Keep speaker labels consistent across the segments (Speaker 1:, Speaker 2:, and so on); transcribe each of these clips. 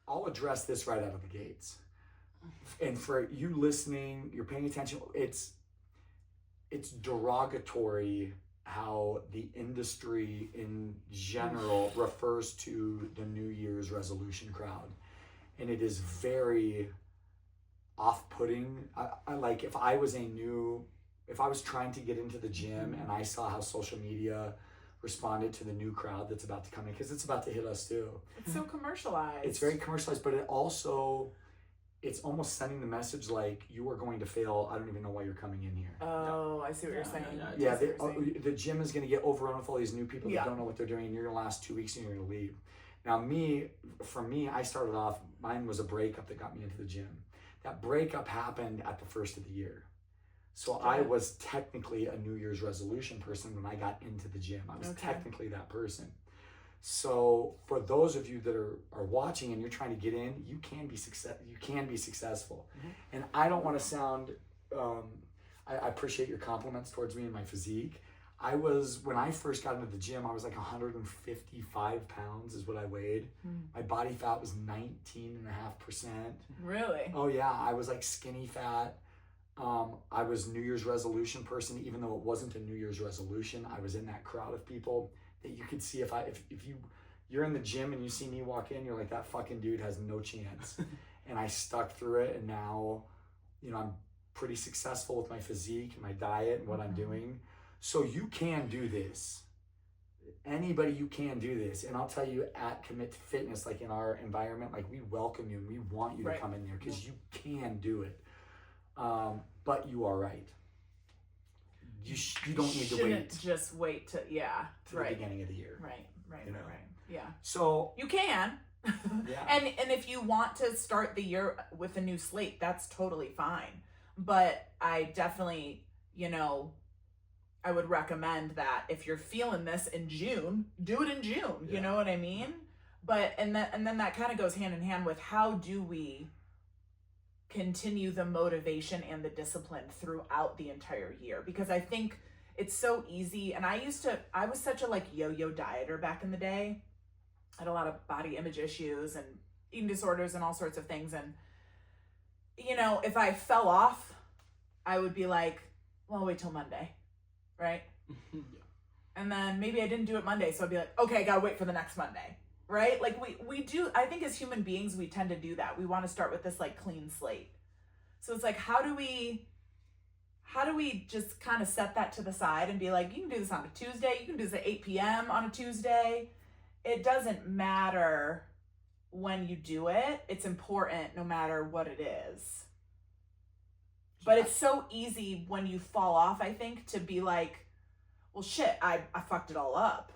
Speaker 1: I'll address this right out of the gates. And for you listening, you're paying attention, it's derogatory how the industry in general refers to the New Year's resolution crowd. And it is very off-putting. I like, if I was trying to get into the gym and I saw how social media responded to the new crowd that's about to come in, because it's about to hit us too.
Speaker 2: It's so commercialized.
Speaker 1: It's very commercialized, but it's almost sending the message like, you are going to fail. I don't even know why you're coming in here.
Speaker 2: Oh, I see what you're saying.
Speaker 1: Yeah, the gym is going to get overrun with all these new people that don't know what they're doing, and you're going to last 2 weeks and you're going to leave. Now, for me, I started off, mine was a breakup that got me into the gym. That breakup happened at the first of the year. So I was technically a New Year's resolution person when I got into the gym. I was technically that person. So for those of you that are watching and you're trying to get in, you can be successful. And I don't want to sound, I appreciate your compliments towards me and my physique. When I first got into the gym, I was like 155 pounds is what I weighed. My body fat was 19.5%.
Speaker 2: Really?
Speaker 1: Oh yeah, I was like skinny fat. I was New Year's resolution person, even though it wasn't a New Year's resolution. I was in that crowd of people that you could see if you're in the gym and you see me walk in, you're like, that fucking dude has no chance. And I stuck through it, and now, I'm pretty successful with my physique and my diet and what I'm doing. So you can do this. Anybody, you can do this. And I'll tell you, at Commit to Fitness, like in our environment, like we welcome you and we want you to come in there, because you can do it. But you are right. You don't need to wait.
Speaker 2: Just wait to
Speaker 1: the beginning of the year.
Speaker 2: Right. Yeah.
Speaker 1: So
Speaker 2: you can.
Speaker 1: Yeah.
Speaker 2: And if you want to start the year with a new slate, that's totally fine. But I definitely, I would recommend that if you're feeling this in June, do it in June. You know what I mean? But and then that kind of goes hand in hand with, how do we continue the motivation and the discipline throughout the entire year? Because I think it's so easy. And I was such a yo-yo dieter back in the day. I had a lot of body image issues and eating disorders and all sorts of things. And, if I fell off, I would be like, well, I'll wait till Monday. Right? And then maybe I didn't do it Monday. So I'd be like, okay, I gotta wait for the next Monday. Right? Like we do, I think as human beings, we tend to do that. We want to start with this clean slate. So it's like, how do we just kind of set that to the side and be like, you can do this on a Tuesday, you can do this at 8 p.m. on a Tuesday. It doesn't matter when you do it. It's important no matter what it is. But it's so easy when you fall off, I think, to be like, well, shit, I fucked it all up.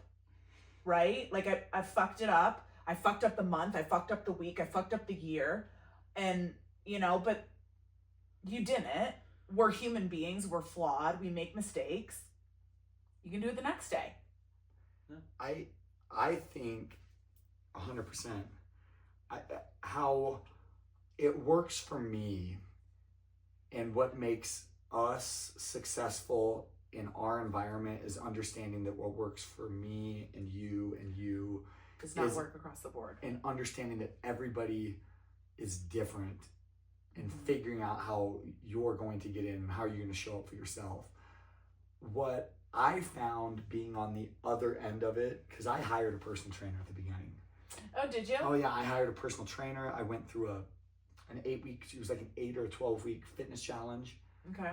Speaker 2: Right? Like I fucked it up. I fucked up the month. I fucked up the week. I fucked up the year. And, but you didn't. We're human beings. We're flawed. We make mistakes. You can do it the next day.
Speaker 1: I think 100%. How it works for me and what makes us successful in our environment is understanding that what works for me and you
Speaker 2: does not work across the board.
Speaker 1: And understanding that everybody is different and figuring out how you're going to get in and how you're going to show up for yourself. What I found being on the other end of it, because I hired a personal trainer at the beginning.
Speaker 2: Oh, did you?
Speaker 1: Oh yeah, I hired a personal trainer. I went through an 8-week, it was like an 8 or 12-week fitness challenge.
Speaker 2: Okay.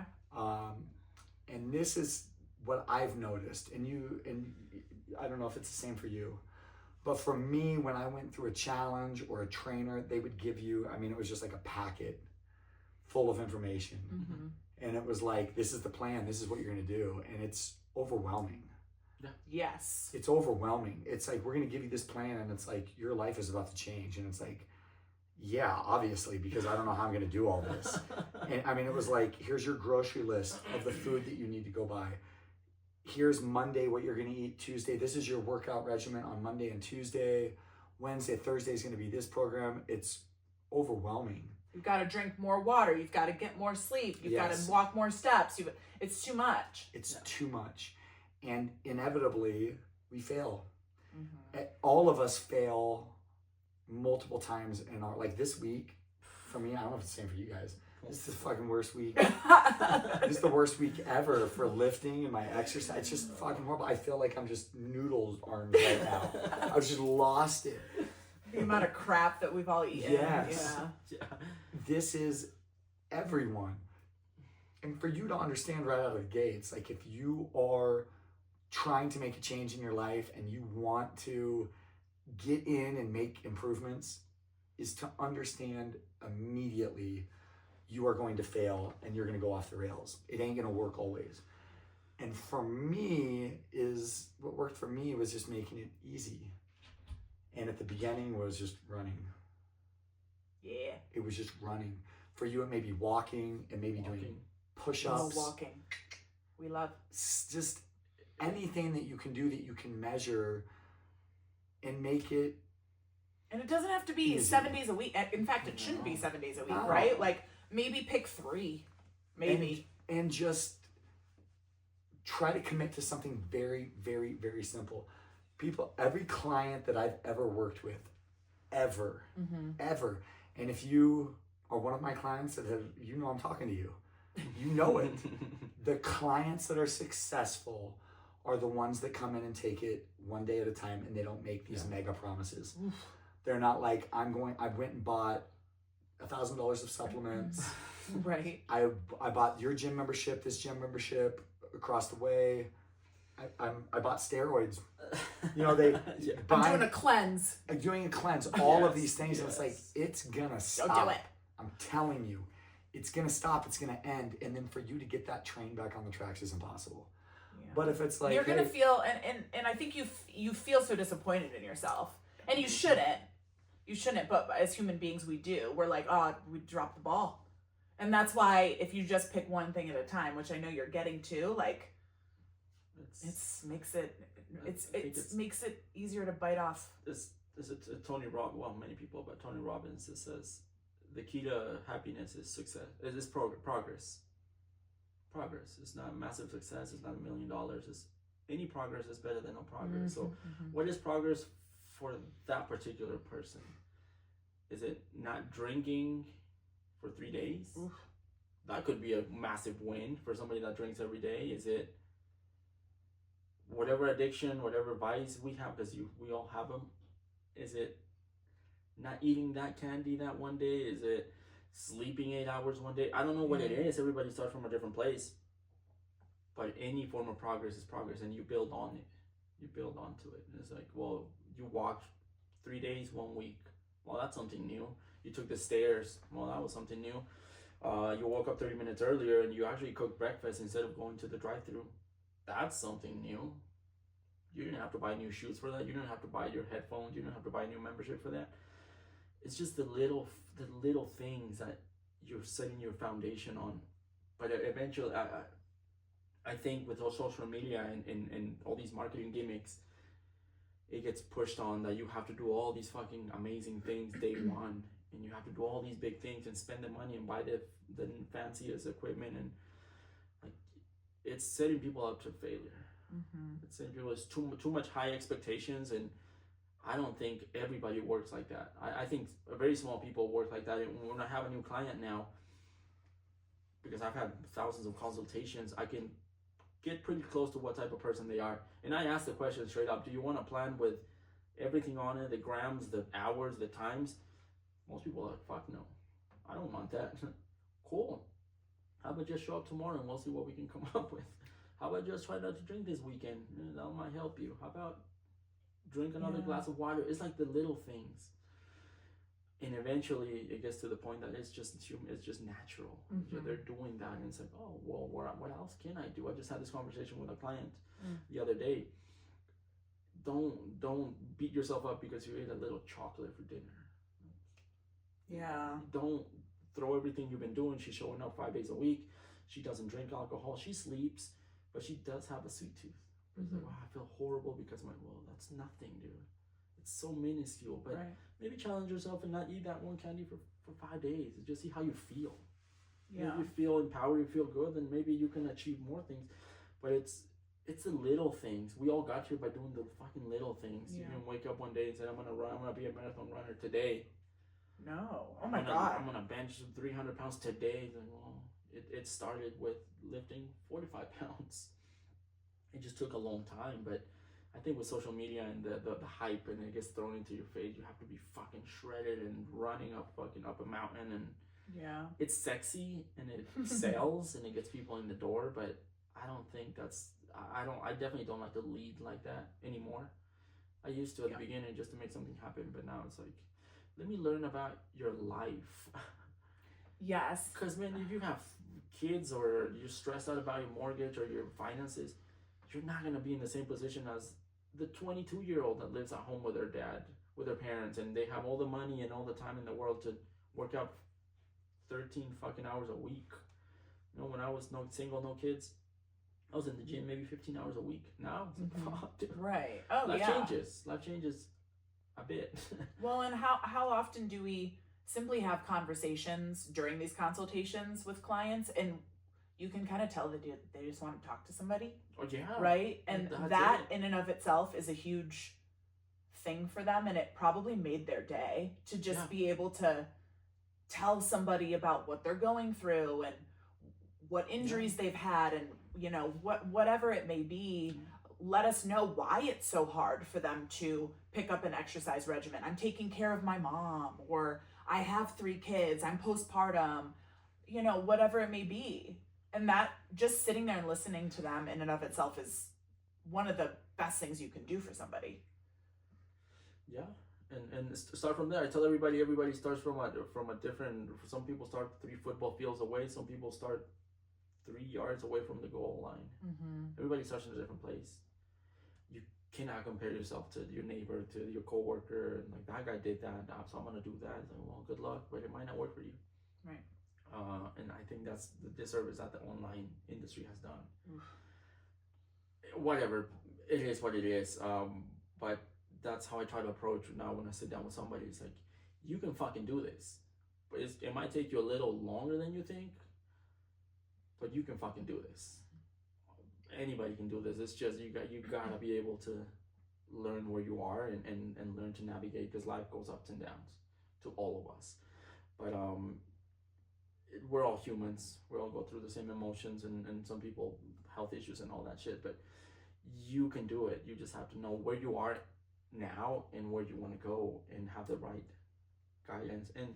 Speaker 1: And this is what I've noticed, and I don't know if it's the same for you, but for me, when I went through a challenge or a trainer, they would give you, it was just like a packet full of information. And it was like, this is the plan, this is what you're going to do. And it's overwhelming.
Speaker 2: Yes.
Speaker 1: It's overwhelming. It's like, we're going to give you this plan, and it's like, your life is about to change. And it's like, yeah, obviously, because I don't know how I'm going to do all this. And it was like, here's your grocery list of the food that you need to go buy. Here's Monday what you're going to eat. Tuesday, this is your workout regimen on Monday and Tuesday. Wednesday, Thursday is going to be this program. It's overwhelming.
Speaker 2: You've got to drink more water. You've got to get more sleep. You've got to walk more steps. It's too much.
Speaker 1: It's too much. And inevitably, we fail. All of us fail multiple times in our, like this week, for me, I don't know if it's the same for you guys. This is the fucking worst week. This is the worst week ever for lifting and my exercise. It's just fucking horrible. I feel like I'm just noodles arms right now. I've just lost it.
Speaker 2: The amount of crap that we've all eaten.
Speaker 1: Yes. Yeah. This is everyone. And for you to understand right out of the gates, like if you are trying to make a change in your life and you want to get in and make improvements, is to understand immediately you are going to fail and you're going to go off the rails. It ain't going to work always. And for me, is what worked for me was just making it easy. And at the beginning was just running.
Speaker 2: Yeah.
Speaker 1: It was just running. For you, it may be walking, it may be doing push-ups.
Speaker 2: Walking. We love.
Speaker 1: Just anything that you can do that you can measure and make it.
Speaker 2: And it doesn't have to be
Speaker 1: easy.
Speaker 2: 7 days a week. In fact, it shouldn't be 7 days a week, right? Like maybe pick 3, maybe.
Speaker 1: And just try to commit to something very, very, very simple. People, every client that I've ever worked with, ever, and if you are one of my clients that have, you know I'm talking to you. You know it. The clients that are successful are the ones that come in and take it one day at a time and they don't make these mega promises. Oof. They're not like, I went and bought $1,000 of supplements.
Speaker 2: Right.
Speaker 1: I bought your gym membership, this gym membership across the way. I bought steroids. You know,
Speaker 2: I'm doing a cleanse.
Speaker 1: All of these things. And it's like, it's gonna stop.
Speaker 2: Don't do it.
Speaker 1: I'm telling you, it's gonna stop. It's gonna end. And then for you to get that train back on the tracks is impossible. Yeah. But if it's like,
Speaker 2: you're gonna feel, and I think you feel so disappointed in yourself, and you shouldn't. You shouldn't. But as human beings, we do. We're like, oh, we dropped the ball, and that's why if you just pick one thing at a time, which I know you're getting to, like, it makes it easier to bite off.
Speaker 3: It's Tony Robbins. Well, many people, but Tony Robbins says the key to happiness is success. It is progress. Progress. It's not massive success. It's not $1 million. It's any progress is better than no progress. So, what is progress for that particular person? Is it not drinking for 3 days? Oof. That could be a massive win for somebody that drinks every day. Is it whatever addiction, whatever vice we have, because we all have them? Is it not eating that candy that one day? Is it sleeping 8 hours one day? I don't know what it is. Everybody starts from a different place. But any form of progress is progress, and you build on it. You build onto it. And it's like, well, you walked 3 days, 1 week. Well, that's something new. You took the stairs. Well, that was something new. You woke up 30 minutes earlier, and you actually cooked breakfast instead of going to the drive-thru. That's something new. You didn't have to buy new shoes for that. You didn't have to buy your headphones. You didn't have to buy a new membership for that. It's just the little things that you're setting your foundation on. But eventually, I think with all social media and all these marketing gimmicks, it gets pushed on that you have to do all these fucking amazing things day one, and you have to do all these big things and spend the money and buy the fanciest equipment, and like it's setting people up to failure. It's setting people with too much high expectations, and I don't think everybody works like that. I think very small people work like that. And when I have a new client now, because I've had thousands of consultations, I can get pretty close to what type of person they are. And I ask the question straight up, do you want a plan with everything on it, the grams, the hours, the times? Most people are like, fuck no, I don't want that. Cool. How about just show up tomorrow and we'll see what we can come up with? How about just try not to drink this weekend? That might help you. How about drink another glass of water? It's like the little things. And eventually it gets to the point that it's just natural. They're doing that, and it's like, oh, well, what else can I do? I just had this conversation with a client the other day. Don't beat yourself up because you ate a little chocolate for dinner.
Speaker 2: Yeah.
Speaker 3: Don't throw everything you've been doing. She's showing up 5 days a week. She doesn't drink alcohol. She sleeps, but she does have a sweet tooth. It's like, wow, I feel horrible because that's nothing, dude. It's so minuscule, but maybe challenge yourself and not eat that one candy for 5 days and just see how you feel. Yeah. If you feel empowered, you feel good, then maybe you can achieve more things. But it's the little things. We all got here by doing the fucking little things.
Speaker 2: Yeah.
Speaker 3: You didn't wake up one day and say, I'm gonna be a marathon runner today.
Speaker 2: No. Oh my God.
Speaker 3: I'm gonna bench 300 pounds today. Like, well, it started with lifting 45 pounds. It just took a long time, but I think with social media and the hype and it gets thrown into your face, you have to be fucking shredded and running up a mountain, and
Speaker 2: Yeah.
Speaker 3: it's sexy and it sells and it gets people in the door, but I don't think I definitely don't like to lead like that anymore. I used to at the beginning just to make something happen, but now it's like, let me learn about your life.
Speaker 2: Yes.
Speaker 3: Because, man, if you have kids or you're stressed out about your mortgage or your finances, you're not going to be in the same position as the 22-year-old that lives at home with their dad, with their parents, and they have all the money and all the time in the world to work out 13 fucking hours a week. You know, when I was single, no kids, I was in the gym maybe 15 hours a week. Now, it's like, fuck, dude.
Speaker 2: Right. Oh,
Speaker 3: Life
Speaker 2: yeah.
Speaker 3: Life changes a bit.
Speaker 2: Well, and how often do we simply have conversations during these consultations with clients, and you can kind of tell that they just want to talk to somebody,
Speaker 3: Oh, yeah.
Speaker 2: right? And
Speaker 3: That's
Speaker 2: that
Speaker 3: it.
Speaker 2: in and of itself is a huge thing for them, and it probably made their day to just be able to tell somebody about what they're going through and what injuries they've had, and you know, whatever it may be. Let us know why it's so hard for them to pick up an exercise regimen. I'm taking care of my mom, or I have 3 kids, I'm postpartum, you know, whatever it may be. And that, just sitting there and listening to them in and of itself is one of the best things you can do for somebody.
Speaker 3: Yeah, and start from there. I tell everybody starts from a different. Some people start 3 football fields away. Some people start 3 yards away from the goal line.
Speaker 2: Mm-hmm.
Speaker 3: Everybody starts in a different place. You cannot compare yourself to your neighbor, to your coworker, and like, that guy did that, so I'm gonna do that. It's like, well, good luck, but it might not work for you.
Speaker 2: Right.
Speaker 3: And I think that's the disservice that the online industry has done.
Speaker 2: Oof.
Speaker 3: Whatever, it is what it is. But that's how I try to approach now when I sit down with somebody. It's like, you can fucking do this, but it might take you a little longer than you think, but you can fucking do this. Anybody can do this. It's just you gotta be able to learn where you are and learn to navigate, because life goes ups and downs to all of us. But we're all humans. We all go through the same emotions, and some people health issues and all that shit. But you can do it. You just have to know where you are now and where you want to go, and have the right guidance and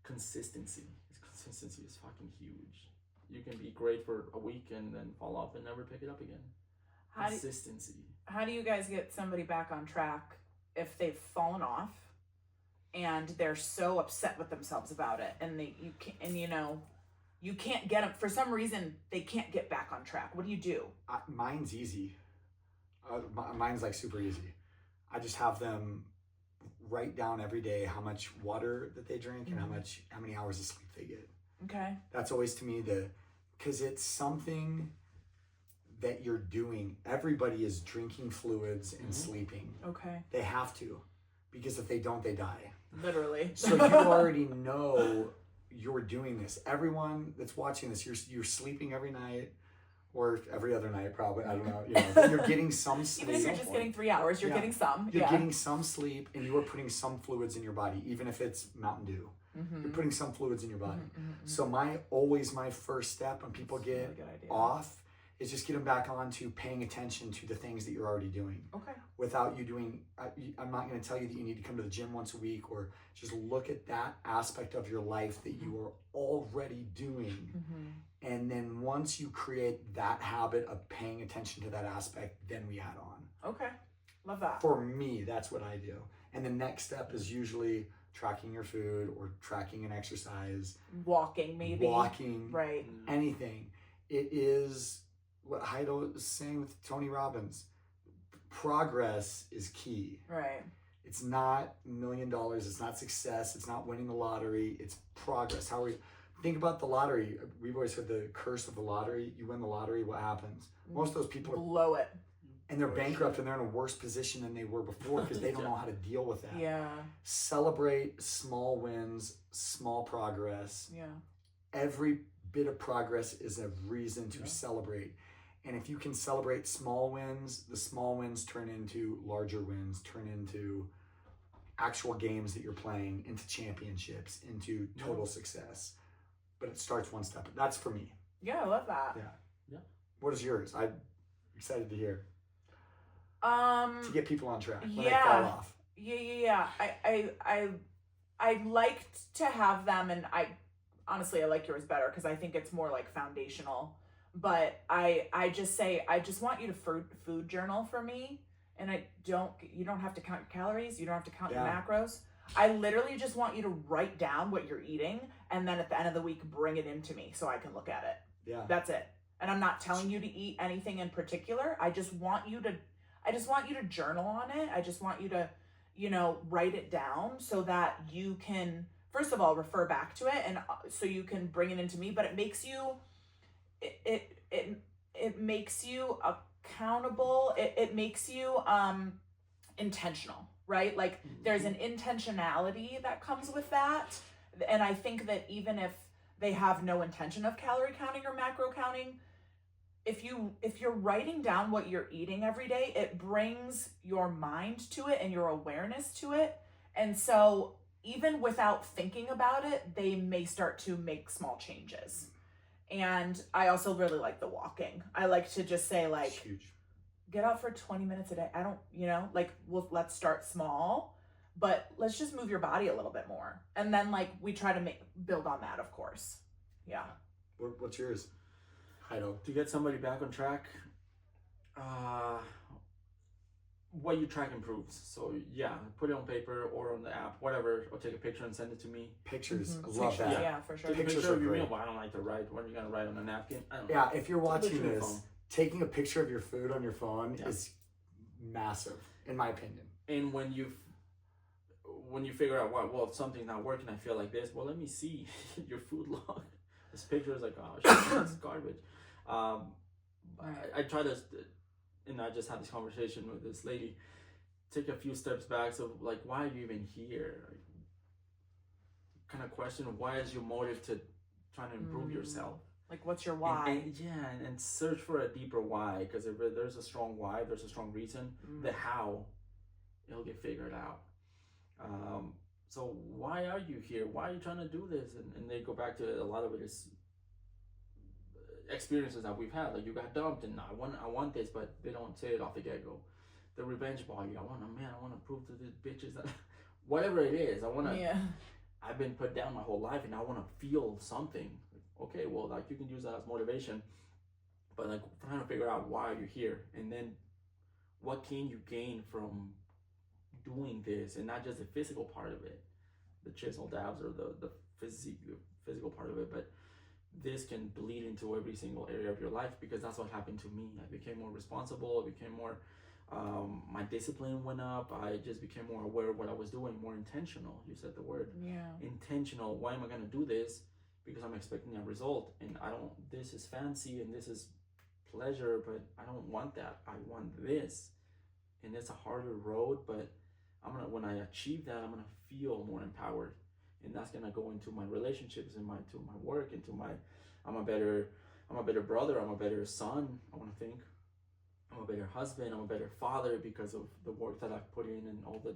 Speaker 3: consistency. Consistency is fucking huge. You can be great for a week and then fall off and never pick it up again. Consistency.
Speaker 2: How do you guys get somebody back on track if they've fallen off and they're so upset with themselves about it, and you can't get them, for some reason they can't get back on track? What do you do?
Speaker 1: Mine's easy. Mine's like super easy. I just have them write down every day how much water that they drink and how many hours of sleep they get.
Speaker 2: Okay.
Speaker 1: That's always, to me, because it's something that you're doing. Everybody is drinking fluids and sleeping.
Speaker 2: Okay.
Speaker 1: They have to, because if they don't, they die.
Speaker 2: Literally.
Speaker 1: So you already know you're doing this. Everyone that's watching this, you're sleeping every night, or every other night probably. I don't know. But you're getting some sleep.
Speaker 2: Even if you're just getting 3 hours, you're getting some.
Speaker 1: You're getting some sleep, and you are putting some fluids in your body, even if it's Mountain Dew. You're putting some fluids in your body. So my first step when people get off is just get them back on to paying attention to the things that you're already doing. Okay. Without you doing, I'm not going to tell you that you need to come to the gym once a week, or just look at that aspect of your life that you are already doing. And then once you create that habit of paying attention to that aspect, then we add on.
Speaker 2: Okay. Love that.
Speaker 1: For me, that's what I do. And the next step is usually tracking your food, or tracking an exercise.
Speaker 2: Walking, maybe. Right.
Speaker 1: Anything. It is what Heido is saying with Tony Robbins. Progress is key.
Speaker 2: Right.
Speaker 1: It's not $1 million. It's not success. It's not winning the lottery. It's progress. Think about the lottery. We've always heard the curse of the lottery. You win the lottery, what happens? Most of those people
Speaker 2: blow it.
Speaker 1: And they're bankrupt, and they're in a worse position than they were before, because they don't know how to deal with that.
Speaker 2: Yeah.
Speaker 1: Celebrate small wins, small progress.
Speaker 2: Yeah.
Speaker 1: Every bit of progress is a reason to celebrate. And if you can celebrate small wins, the small wins turn into larger wins, turn into actual games that you're playing, into championships, into total success. But it starts one step. That's for me.
Speaker 2: Yeah, I love that.
Speaker 1: Yeah. What is yours? I'm excited to hear.
Speaker 2: To
Speaker 1: get people on track when they fall off.
Speaker 2: Yeah. I liked to have them, and I like yours better because I think it's more like foundational. But I just say, I just want you to food journal for me. And you don't have to count your calories. You don't have to count your macros. I literally just want you to write down what you're eating. And then at the end of the week, bring it into me so I can look at it.
Speaker 1: Yeah.
Speaker 2: That's it. And I'm not telling you to eat anything in particular. I just want you to journal on it. I just want you to, write it down so that you can, first of all, refer back to it. And so you can bring it into me, but it makes you, it makes you accountable. It makes you intentional, right? Like there's an intentionality that comes with that. And I think that even if they have no intention of calorie counting or macro counting, if you're writing down what you're eating every day, it brings your mind to it and your awareness to it. And so even without thinking about it, they may start to make small changes. And I also really like the walking. I like to just say, like,
Speaker 1: huge.
Speaker 2: Get out for 20 minutes a day. I don't, let's start small, but let's just move your body a little bit more. And then we try to build on that, of course. Yeah.
Speaker 1: What's yours, Heido?
Speaker 3: To get somebody back on track, what you track improves. So put it on paper or on the app, whatever, or take a picture and send it to me.
Speaker 1: Pictures, I love that.
Speaker 2: Yeah, for sure.
Speaker 3: Take a picture of your meal. Well, I don't like to write. What are you gonna write on a napkin? I don't know.
Speaker 1: If you're watching this, taking a picture of your food on your phone is massive, in my opinion. And
Speaker 3: when you figure out if something's not working, I feel like this. Well, let me see your food log. This picture is like, oh shit, it's garbage. I try to. And I just had this conversation with this lady. Take a few steps back. So, why are you even here? Kind of question, why is your motive to trying to improve yourself?
Speaker 2: What's your why?
Speaker 3: And search for a deeper why. Because if there's a strong why, there's a strong reason. The how, it'll get figured out. So why are you here? Why are you trying to do this? And they go back to a lot of it is experiences that we've had. Like, you got dumped and I want this, but they don't say it off the get-go. The revenge body, I want to prove to these bitches that whatever it is, I've been put down my whole life and I want to feel something. Okay, well, you can use that as motivation, but trying to figure out why you're here, and then what can you gain from doing this, and not just the physical part of it, the chisel dabs or the physical part of it, but this can bleed into every single area of your life, because that's what happened to me. I became more responsible. I became more, my discipline went up. I just became more aware of what I was doing, more intentional. You said the word.
Speaker 2: Yeah.
Speaker 3: Intentional. Why am I going to do this? Because I'm expecting a result, and this is fancy and this is pleasure, but I don't want that. I want this. And it's a harder road, but when I achieve that, I'm going to feel more empowered. And that's gonna go into my relationships, and to my work, into I'm a better brother, I'm a better son, I wanna think. I'm a better husband, I'm a better father, because of the work that I've put in and all the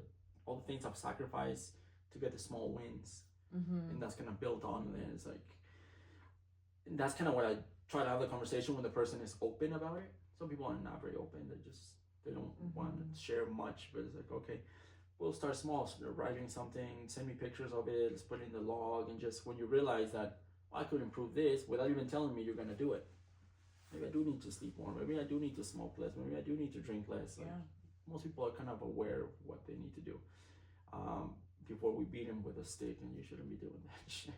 Speaker 3: things I've sacrificed to get the small wins. Mm-hmm. And that's gonna build on it. It's and that's kind of what I try to have the conversation when the person is open about it. Some people are not very open, they don't want to share much, but it's okay. We'll start small, so writing something, send me pictures of it, let's put it in the log, and just when you realize that I could improve this without even telling me you're going to do it. Maybe I do need to sleep more, maybe I do need to smoke less, maybe I do need to drink less. Most people are kind of aware of what they need to do. Before we beat them with a stick, and you shouldn't be doing that shit,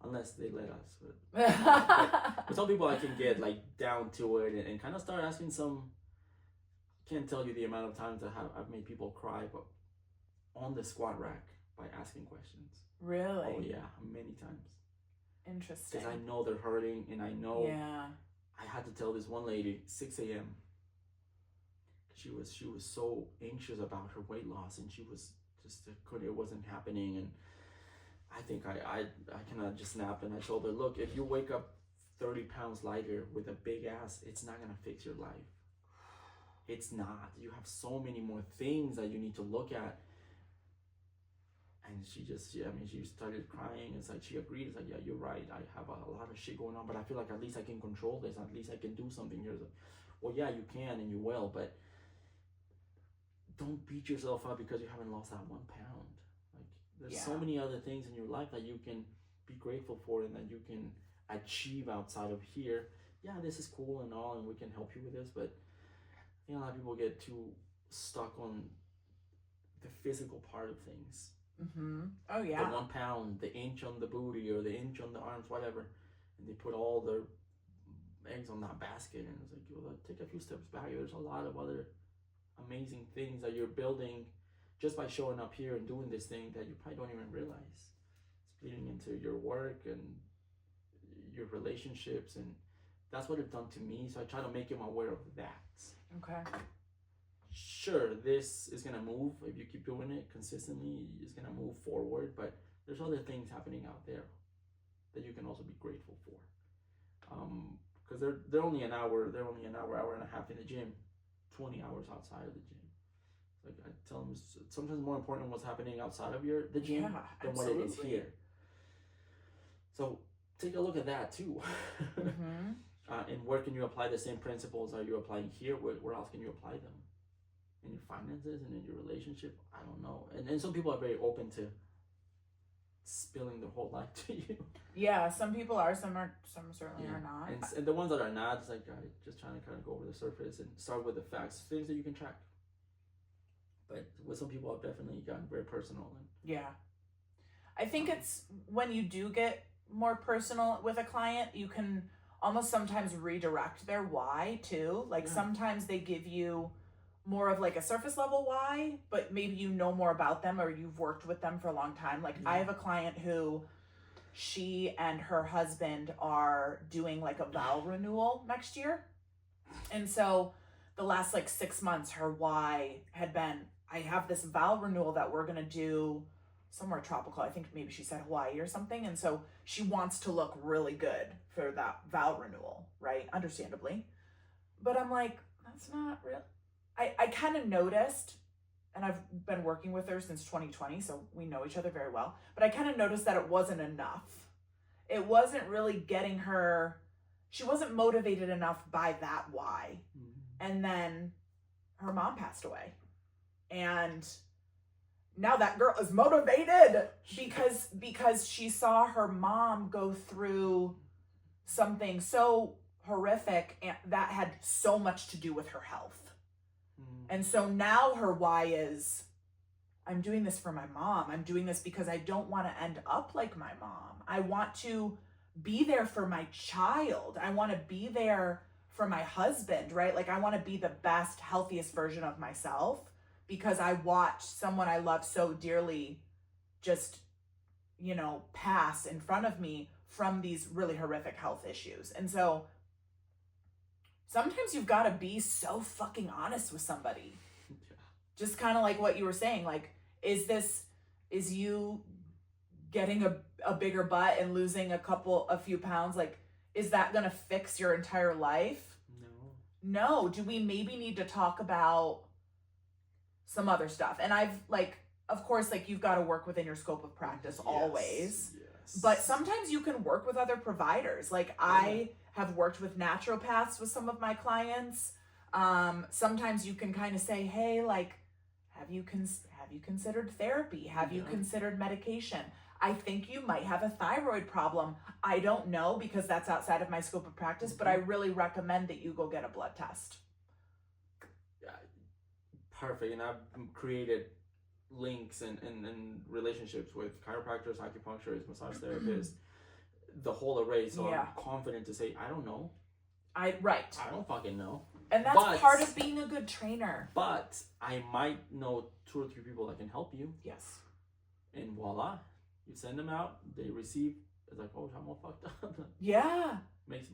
Speaker 3: unless they let us. But some people I can get down to it and kind of start asking some, can't tell you the amount of times that I've made people cry, but on the squat rack by asking questions.
Speaker 2: Really?
Speaker 3: Oh yeah, many times.
Speaker 2: Interesting.
Speaker 3: Because I know they're hurting, and I know I had to tell this one lady 6 a.m. She was so anxious about her weight loss, and she was it wasn't happening, and I think I kind of just snapped, and I told her, look, if you wake up 30 pounds lighter with a big ass, it's not gonna fix your life. It's not. You have so many more things that you need to look at. And she started crying. It's like she agreed. It's like, yeah, you're right. I have a lot of shit going on, but I feel like at least I can control this. At least I can do something here. It's like, well, yeah, you can and you will, but don't beat yourself up because you haven't lost that 1 pound. Like, there's so many other things in your life that you can be grateful for and that you can achieve outside of here. Yeah, this is cool and all, and we can help you with this, but I think a lot of people get too stuck on the physical part of things.
Speaker 2: Mm-hmm. Oh yeah.
Speaker 3: The 1 pound, the inch on the booty or the inch on the arms, whatever, and they put all their eggs on that basket, and it's like, well, take a few steps back. There's a lot of other amazing things that you're building just by showing up here and doing this thing that you probably don't even realize. It's bleeding into your work and your relationships, and that's what it's done to me. So I try to make him aware of that.
Speaker 2: Okay.
Speaker 3: Sure, this is gonna move if you keep doing it consistently. It's gonna move forward, but there's other things happening out there that you can also be grateful for. Because they're only an hour, hour and a half in the gym, 20 hours outside of the gym. Like I tell them, it's sometimes more important what's happening outside of the gym than what it is here. So take a look at that too.
Speaker 2: Mm-hmm.
Speaker 3: And where can you apply the same principles are you applying here? Where else can you apply them? In your finances and in your relationship? I don't know. And some people are very open to spilling their whole life to you.
Speaker 2: Yeah, some people are, some certainly are not.
Speaker 3: And the ones that are not, it's like just trying to kind of go over the surface and start with the facts, things that you can track. But with some people, I've definitely gotten very personal.
Speaker 2: Yeah. I think it's when you do get more personal with a client, you can almost sometimes redirect their why too. Like sometimes they give you more of like a surface level why, but maybe you know more about them or you've worked with them for a long time. Like I have a client who she and her husband are doing like a vow renewal next year. And so the last like 6 months, her why had been, I have this vow renewal that we're going to do somewhere tropical. I think maybe she said Hawaii or something. And so she wants to look really good for that vow renewal, right? Understandably. But I'm like, that's not real. I kind of noticed, and I've been working with her since 2020, so we know each other very well, but I kind of noticed that it wasn't enough. It wasn't really getting her, she wasn't motivated enough by that why. Mm-hmm. And then her mom passed away. And now that girl is motivated because she saw her mom go through something so horrific and that had so much to do with her health. And so now her why is, I'm doing this for my mom. I'm doing this because I don't want to end up like my mom. I want to be there for my child. I want to be there for my husband, right? Like I want to be the best, healthiest version of myself because I watched someone I love so dearly just, pass in front of me from these really horrific health issues. And so sometimes you've got to be so fucking honest with somebody. Yeah. Just kind of like what you were saying, like, is you getting a bigger butt and losing a few pounds, like, is that going to fix your entire life? No. Do we maybe need to talk about some other stuff? And I've of course, you've got to work within your scope of practice always. Yes. But sometimes you can work with other providers. I have worked with naturopaths with some of my clients. Sometimes you can kind of say, hey, have you considered therapy? Have you considered medication? I think you might have a thyroid problem. I don't know because that's outside of my scope of practice, but I really recommend that you go get a blood test.
Speaker 3: Yeah, perfect. And I've created links and relationships with chiropractors, acupuncturists, massage therapists, the whole array. So I'm confident to say, I don't know. I don't fucking know.
Speaker 2: And that's part of being a good trainer.
Speaker 3: But I might know 2 or 3 people that can help you.
Speaker 2: Yes.
Speaker 3: And voila, you send them out, they receive. It's like, oh, I'm all fucked up.
Speaker 2: Yeah.
Speaker 3: Makes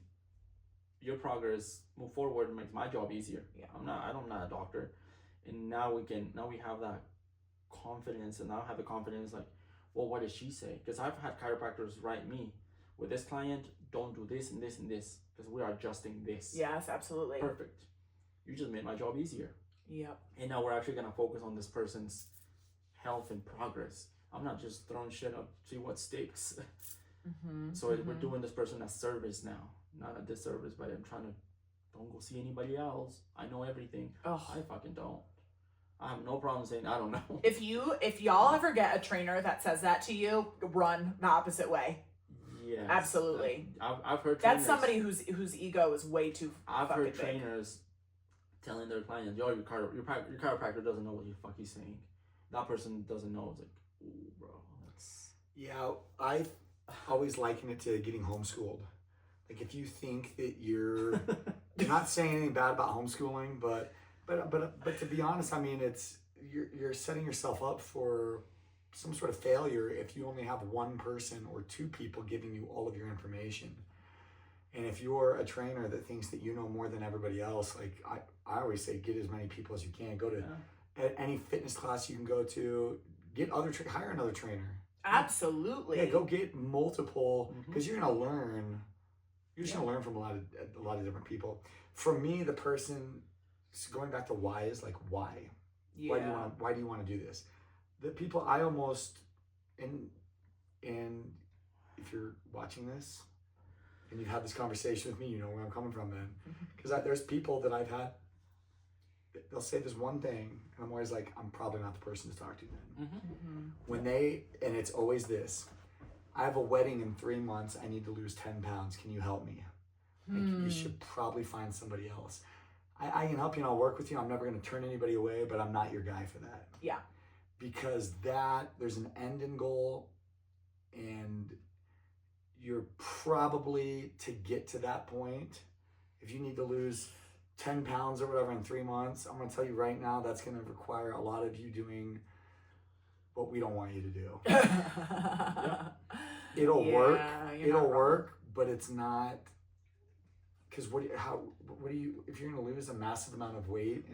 Speaker 3: your progress move forward and makes my job easier.
Speaker 2: Yeah.
Speaker 3: I'm not a doctor. And now we have that confidence, and now I have the confidence well, what does she say? Because I've had chiropractors write me, with this client, don't do this and this and this because we are adjusting this.
Speaker 2: Yes, absolutely.
Speaker 3: Perfect. You just made my job easier.
Speaker 2: Yep.
Speaker 3: And now we're actually gonna focus on this person's health and progress. I'm not just throwing shit up, see what sticks. So we're doing this person a service now, not a disservice. But I'm trying to, don't go see anybody else. I know everything.
Speaker 2: Oh,
Speaker 3: I fucking don't. I have no problem saying I don't know.
Speaker 2: if y'all ever get a trainer that says that to you, run the opposite way.
Speaker 3: Yes,
Speaker 2: absolutely.
Speaker 3: I've heard
Speaker 2: That's
Speaker 3: trainers,
Speaker 2: somebody whose ego is way too.
Speaker 3: I've
Speaker 2: fucking
Speaker 3: heard
Speaker 2: big.
Speaker 3: trainers telling their clients, "Yo, your chiropractor doesn't know what the fuck he's saying. That person doesn't know." It's like, ooh, bro, that's
Speaker 1: I always liken it to getting homeschooled. Like if you think that you're not saying anything bad about homeschooling, but to be honest, I mean you're setting yourself up for some sort of failure if you only have one person or two people giving you all of your information. And if you're a trainer that thinks that you know more than everybody else, like I always say, get as many people as you can. Go to any fitness class you can go to. Hire another trainer.
Speaker 2: Absolutely.
Speaker 1: Yeah, go get multiple, because you're gonna learn. You're just gonna learn from a lot of different people. For me, the person, going back to why is like why.
Speaker 2: Yeah.
Speaker 1: Why do you want to do this? The people I almost and if you're watching this and you've had this conversation with me, you know where I'm coming from then. Because there's people that I've had, they'll say this one thing, and I'm always like, I'm probably not the person to talk to then. When and it's always this, I have a wedding in 3 months, I need to lose 10 pounds, can you help me? Like, you should probably find somebody else. I can help you and I'll work with you. I'm never going to turn anybody away, but I'm not your guy for that.
Speaker 2: Yeah.
Speaker 1: Because there's an end in goal, and you're probably, to get to that point, if you need to lose 10 pounds or whatever in 3 months, I'm going to tell you right now, that's going to require a lot of you doing what we don't want you to do. It'll work. It'll work, but it's not, because what do you, if you're going to lose a massive amount of weight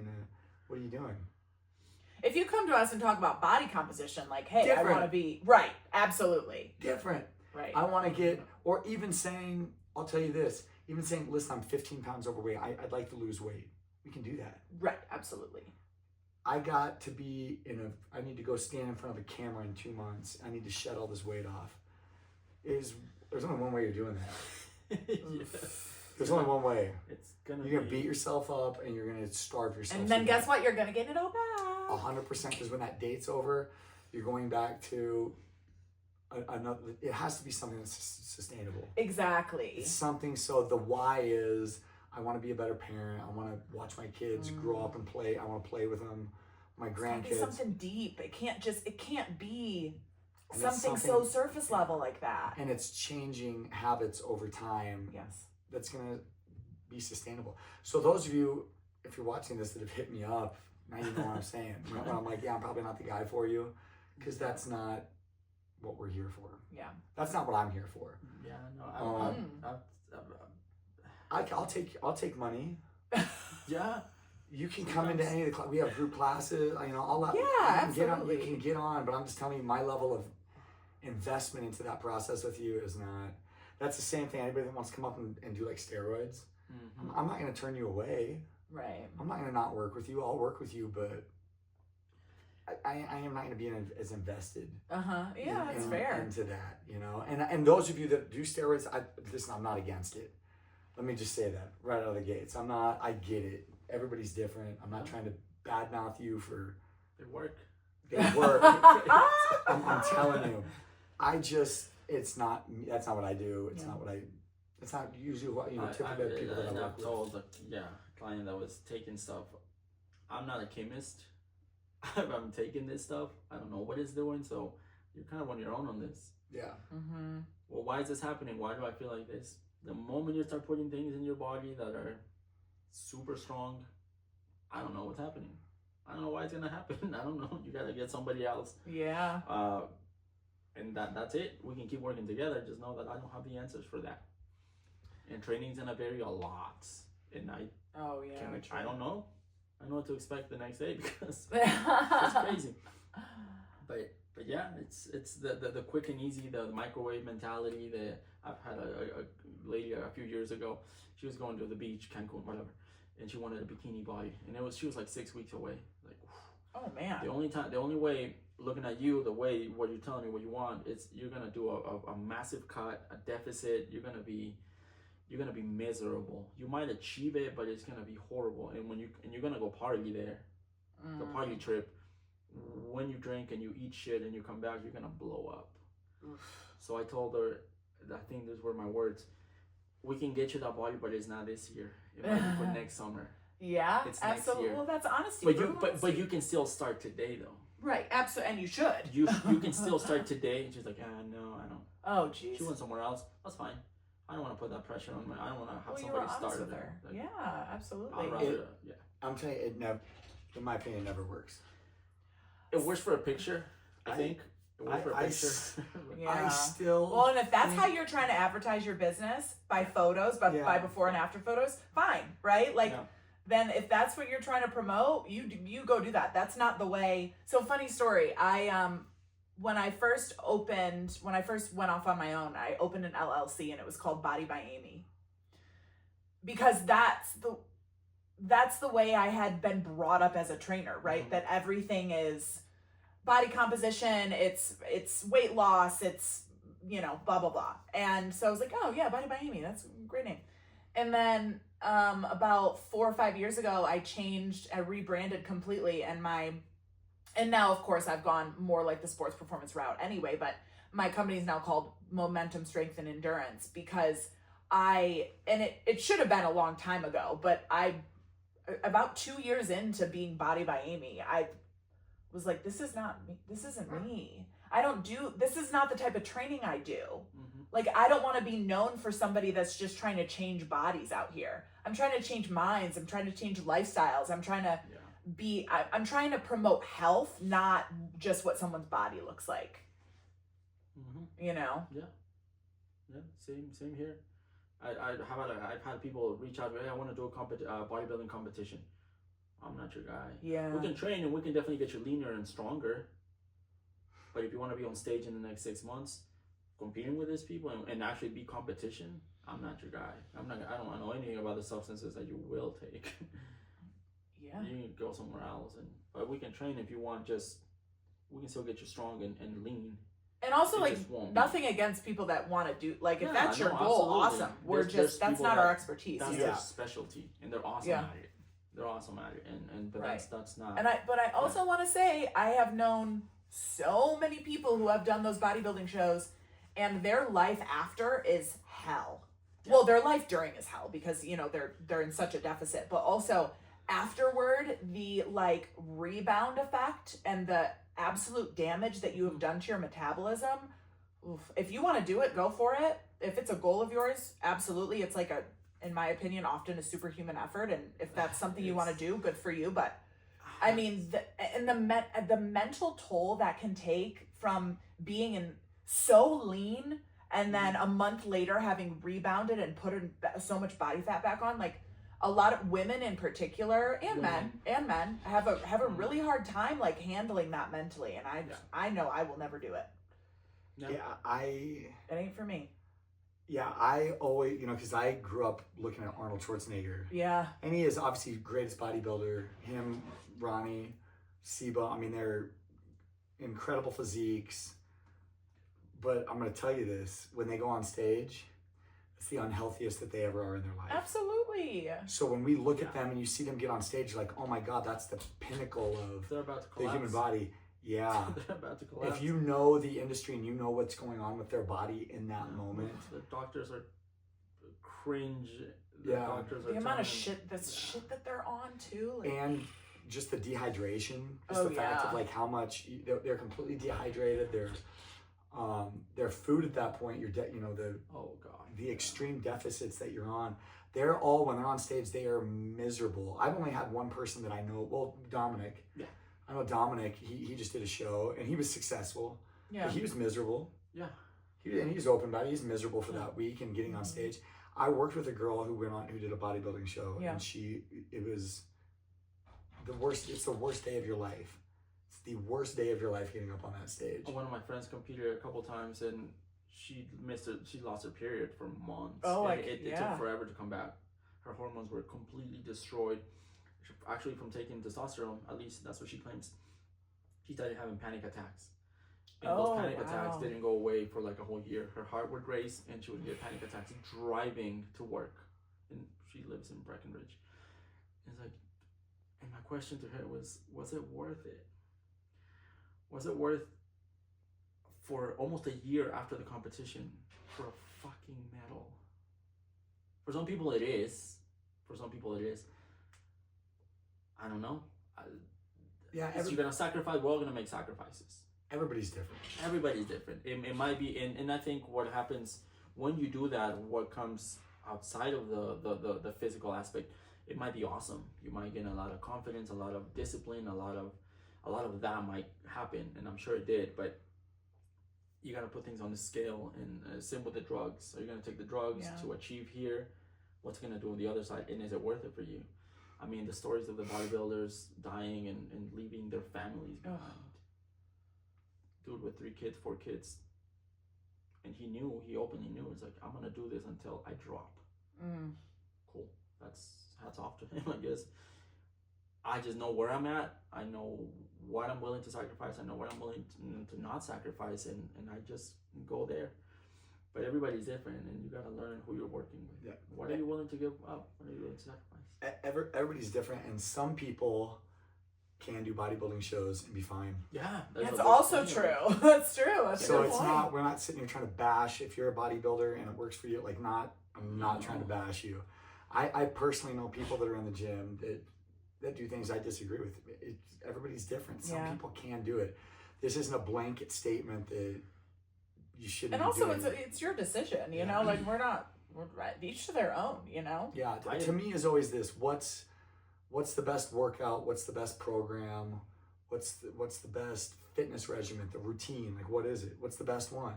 Speaker 1: what are you doing?
Speaker 2: If you come to us and talk about body composition, like, hey,
Speaker 1: Different.
Speaker 2: I want to be, right, absolutely.
Speaker 1: Different.
Speaker 2: Right.
Speaker 1: I want to get, or even saying, I'll tell you this, even saying, listen, I'm 15 pounds overweight. I'd like to lose weight. We can do that.
Speaker 2: Right, absolutely.
Speaker 1: I got to be I need to go stand in front of a camera in 2 months. I need to shed all this weight off. There's only one way you're doing that. There's only one way. You're going to beat yourself up and you're going to starve yourself.
Speaker 2: And then guess what? You're going to get it all back.
Speaker 1: 100%, because when that date's over, you're going back to another. It has to be something that's sustainable.
Speaker 2: Exactly.
Speaker 1: It's something. So the why is, I want to be a better parent. I want to watch my kids grow up and play. I want to play with them. My grandkids.
Speaker 2: It's something deep. It can't be something so surface level like that.
Speaker 1: And it's changing habits over time.
Speaker 2: Yes.
Speaker 1: That's gonna be sustainable. So those of you, if you're watching this, that have hit me up, now you know what I'm saying. When I'm like, yeah, I'm probably not the guy for you, because that's not what we're here for.
Speaker 2: Yeah.
Speaker 1: That's not what I'm here for.
Speaker 3: Yeah, no,
Speaker 1: I'll take money.
Speaker 3: Yeah.
Speaker 1: You can come into any of the we have group classes, all that.
Speaker 2: Yeah,
Speaker 1: absolutely. You can get on, but I'm just telling you, my level of investment into that process with you is not. That's the same thing. Anybody that wants to come up and do like steroids, I'm not going to turn you away.
Speaker 2: Right.
Speaker 1: I'm not going to not work with you. I'll work with you, but I am not going to be as invested.
Speaker 2: Yeah, that's fair.
Speaker 1: Into that, And those of you that do steroids, listen, I'm not against it. Let me just say that right out of the gates. I'm not. I get it. Everybody's different. I'm not trying to badmouth you for.
Speaker 3: They work.
Speaker 1: They work. I'm telling you. It's not. That's not what I do. It's not what I. It's not usually what typical people that I work with.
Speaker 3: I've told a client that was taking stuff. I'm not a chemist. If I'm taking this stuff, I don't know what it's doing. So you're kind of on your own on this.
Speaker 1: Yeah.
Speaker 3: Well, why is this happening? Why do I feel like this? The moment you start putting things in your body that are super strong, I don't know what's happening. I don't know why it's gonna happen. I don't know. You gotta get somebody else.
Speaker 2: Yeah.
Speaker 3: And that's it. We can keep working together. Just know that I don't have the answers for that. And training's gonna vary a lot. And I don't know. I don't know what to expect the next day because it's crazy. But yeah, it's the quick and easy, the microwave mentality. I've had a lady a few years ago. She was going to the beach, Cancun, whatever, and she wanted a bikini body, and she was like 6 weeks away. Like,
Speaker 2: oh man.
Speaker 3: The only way, looking at you, the way what you're telling me what you want, it's you're gonna do a massive cut, a deficit. You're gonna be miserable. You might achieve it, but it's gonna be horrible. And you're gonna go party there, the party trip. When you drink and you eat shit and you come back, you're gonna blow up. So I told her, I think these were my words. We can get you that body, but it's not this year. It might be for next summer.
Speaker 2: Yeah,
Speaker 3: it's
Speaker 2: absolutely.
Speaker 3: Next year.
Speaker 2: Well, that's honesty.
Speaker 3: But you can still start today though.
Speaker 2: Right, absolutely, and you should.
Speaker 3: You can still start today. And she's like, no, I don't.
Speaker 2: Oh, jeez.
Speaker 3: She went somewhere else. That's fine. I don't want to put that pressure on I don't want to have
Speaker 2: you were
Speaker 3: somebody
Speaker 2: honest
Speaker 3: start
Speaker 2: with
Speaker 3: it.
Speaker 2: her.
Speaker 3: Like,
Speaker 2: Yeah, absolutely.
Speaker 3: I'd rather, yeah.
Speaker 1: I'm telling you, it never, in my opinion, it never works.
Speaker 3: It works for a picture, I think. It works for a picture.
Speaker 2: Yeah.
Speaker 1: I still.
Speaker 2: Well, and if that's how you're trying to advertise your business, by photos, by before and after photos, fine, right? Like, then if that's what you're trying to promote, you go do that. That's not the way. So, funny story. When I first went off on my own, I opened an LLC and it was called Body by Amy. Because that's the way I had been brought up as a trainer, right?
Speaker 3: Mm-hmm.
Speaker 2: That everything is body composition, it's weight loss, it's, blah, blah, blah. And so I was like, oh yeah, Body by Amy, that's a great name. And then about 4 or 5 years ago, I rebranded completely, and now of course I've gone more like the sports performance route anyway, but my company is now called Momentum, Strength, and Endurance because it should have been a long time ago, but about 2 years into being Body by Amy, I was like, this is not me. This isn't me. This is not the type of training I do. Mm-hmm. Like, I don't want to be known for somebody that's just trying to change bodies out here. I'm trying to change minds. I'm trying to change lifestyles. I'm trying to I'm trying to promote health, not just what someone's body looks like. Mm-hmm.
Speaker 3: Yeah. Same here. I've had people reach out, hey, I want to do a bodybuilding competition. I'm not your guy.
Speaker 2: Yeah.
Speaker 3: We can train and we can definitely get you leaner and stronger. But if you want to be on stage in the next 6 months, competing with these people and actually be competition, I'm not your guy. I don't know anything about the substances that you will take.
Speaker 2: Yeah.
Speaker 3: You can go somewhere else, but we can train if you want. We can still get you strong and lean.
Speaker 2: And also, nothing against people that want to do, if that's your goal, absolutely. Awesome. That's not our expertise.
Speaker 3: That's their specialty, and they're awesome at it. They're awesome at it, but that's not.
Speaker 2: But I also want to say, I have known so many people who have done those bodybuilding shows, and their life after is hell. Yeah. Well, their life during is hell because they're in such a deficit, but also afterward, the rebound effect and the absolute damage that you have done to your metabolism. Oof. If you want to do it, go for it. If it's a goal of yours, absolutely. It's in my opinion, often a superhuman effort. And if that's something you want to do, good for you. But I mean, the mental toll that can take from being so lean and then a month later having rebounded and put so much body fat back on, a lot of women in particular and men have a really hard time handling that mentally, and I know I will never do it.
Speaker 3: No.
Speaker 1: Yeah,
Speaker 2: it ain't for me.
Speaker 1: Yeah, I always, because I grew up looking at Arnold Schwarzenegger.
Speaker 2: Yeah.
Speaker 1: And he is obviously the greatest bodybuilder. Him, Ronnie, Seba, I mean, they're incredible physiques. But I'm going to tell you this, when they go on stage, it's the unhealthiest that they ever are in their life.
Speaker 2: Absolutely.
Speaker 1: So when we look at them and you see them get on stage, you're like, oh my God, that's the pinnacle of the human body. Yeah.
Speaker 3: They're about to collapse.
Speaker 1: If you know the industry and you know what's going on with their body in that moment.
Speaker 3: The doctors are cringe.
Speaker 1: The
Speaker 3: doctors are
Speaker 2: the amount of shit that they're on too.
Speaker 1: And just the dehydration. Just the fact of how much they're completely dehydrated. Their food at that point, the extreme deficits that you're on, when they're on stage, they are miserable. I've only had one person that I know, Dominic.
Speaker 3: Yeah.
Speaker 1: I know Dominic, he just did a show and he was successful.
Speaker 2: Yeah.
Speaker 1: But he was miserable.
Speaker 3: Yeah.
Speaker 1: He was open about it. He's miserable for that week and getting on stage. I worked with a girl who did a bodybuilding show, and it was the worst. It's the worst day of your life. It's the worst day of your life getting up on that stage.
Speaker 3: One of my friends competed a couple times, and she lost her period for months.
Speaker 2: Oh,
Speaker 3: and
Speaker 2: like,
Speaker 3: it
Speaker 2: yeah.
Speaker 3: took forever to come back. Her hormones were completely destroyed. Actually, from taking testosterone, at least that's what she claims. She started having panic attacks. And those panic attacks didn't go away for like a whole year. Her heart would race and she would get panic attacks driving to work. And she lives in Breckenridge. It's like, and my question to her was it worth it? Was it worth for almost a year after the competition for a fucking medal? For some people it is. For some people it is. I don't know.
Speaker 1: Yeah,
Speaker 3: you're gonna sacrifice. We're all gonna make sacrifices.
Speaker 1: Everybody's different.
Speaker 3: Everybody's different. It might be, and I think what happens when you do that, what comes outside of the physical aspect, it might be awesome. You might gain a lot of confidence, a lot of discipline, a lot of that might happen, and I'm sure it did. But you gotta put things on the scale, and same with the drugs. Are you gonna take the drugs to achieve here? What's it gonna do on the other side, and is it worth it for you? I mean, the stories of the bodybuilders dying and leaving their families behind. Dude with 3 kids, 4 kids, and he openly knew. It's like, I'm gonna do this until I drop. Cool. That's hats off to him, I guess. I just know where I'm at. I know what I'm willing to sacrifice. I know what I'm willing to not sacrifice, and I just go there. But everybody's different, and you gotta learn who you're working with. Yeah. What are you willing to give up? What are you willing to sacrifice?
Speaker 1: Everybody's different, and some people can do bodybuilding shows and be fine.
Speaker 3: Yeah,
Speaker 2: that's also true. That's true. That's
Speaker 1: so
Speaker 2: a good
Speaker 1: it's
Speaker 2: point.
Speaker 1: not. We're not sitting here trying to bash. If you're a bodybuilder and it works for you, like I'm not trying to bash you. I personally know people that are in the gym that do things I disagree with. Everybody's different. Some people can do it. This isn't a blanket statement that you shouldn't.
Speaker 2: And also, it's your decision. You know, like we're right. Each to their own. You know.
Speaker 1: Yeah. To me, is always this. What's the best workout? What's the best program? What's the best fitness regimen? The routine? Like, what is it? What's the best one?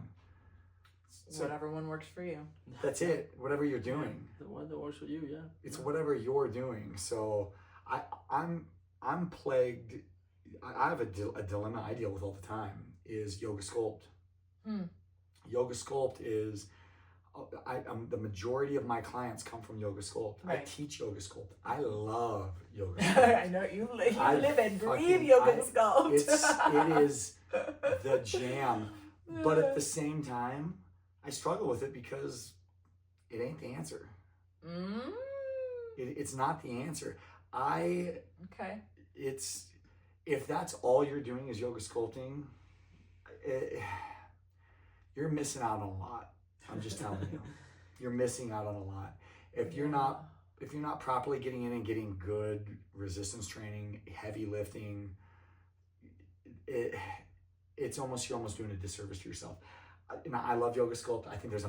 Speaker 2: So, whatever one works for you.
Speaker 1: That's it. Whatever you're doing.
Speaker 3: The one that works for you, yeah.
Speaker 1: It's whatever you're doing. So I'm plagued. I have a dilemma I deal with all the time. Is yoga sculpt. Yoga sculpt is. The majority of my clients come from yoga sculpt. Right. I teach yoga sculpt. I love yoga sculpt.
Speaker 2: I know you live and breathe yoga sculpt.
Speaker 1: It is the jam. But at the same time, I struggle with it because it ain't the answer. It's not the answer. It's if that's all you're doing is yoga sculpting, you're missing out on a lot. I'm just telling you, you're missing out on a lot. If you're not properly getting in and getting good resistance training, heavy lifting, you're almost doing a disservice to yourself. I love yoga sculpt. I think there's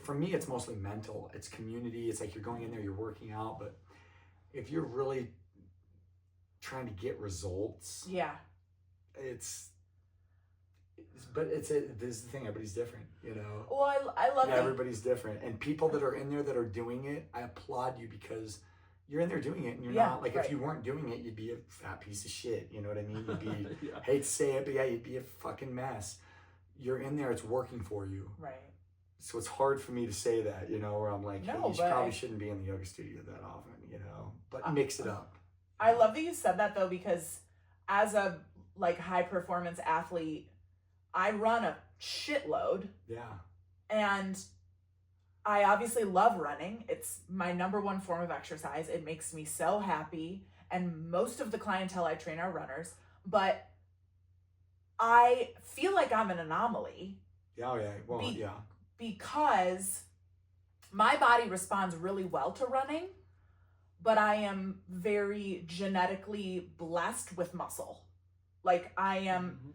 Speaker 1: for me, it's mostly mental. It's community. It's like you're going in there, you're working out. But if you're really trying to get results, this is the thing. Everybody's different, you know.
Speaker 2: Well, I love that.
Speaker 1: Everybody's different, and people that are in there that are doing it, I applaud you because you're in there doing it, and you're not like if you weren't doing it, you'd be a fat piece of shit. You know what I mean? You'd be hate to say it, but you'd be a fucking mess. You're in there; it's working for you. Right. So it's hard for me to say that, you know, where I'm like, hey, you probably shouldn't be in the yoga studio that often, you know. But mix it up.
Speaker 2: I love that you said that though, because as a high performance athlete, I run a shitload. Yeah. And I obviously love running. It's my number one form of exercise. It makes me so happy. And most of the clientele I train are runners. But I feel like I'm an anomaly.
Speaker 1: Oh, yeah. Well,
Speaker 2: because my body responds really well to running, but I am very genetically blessed with muscle. Like I am...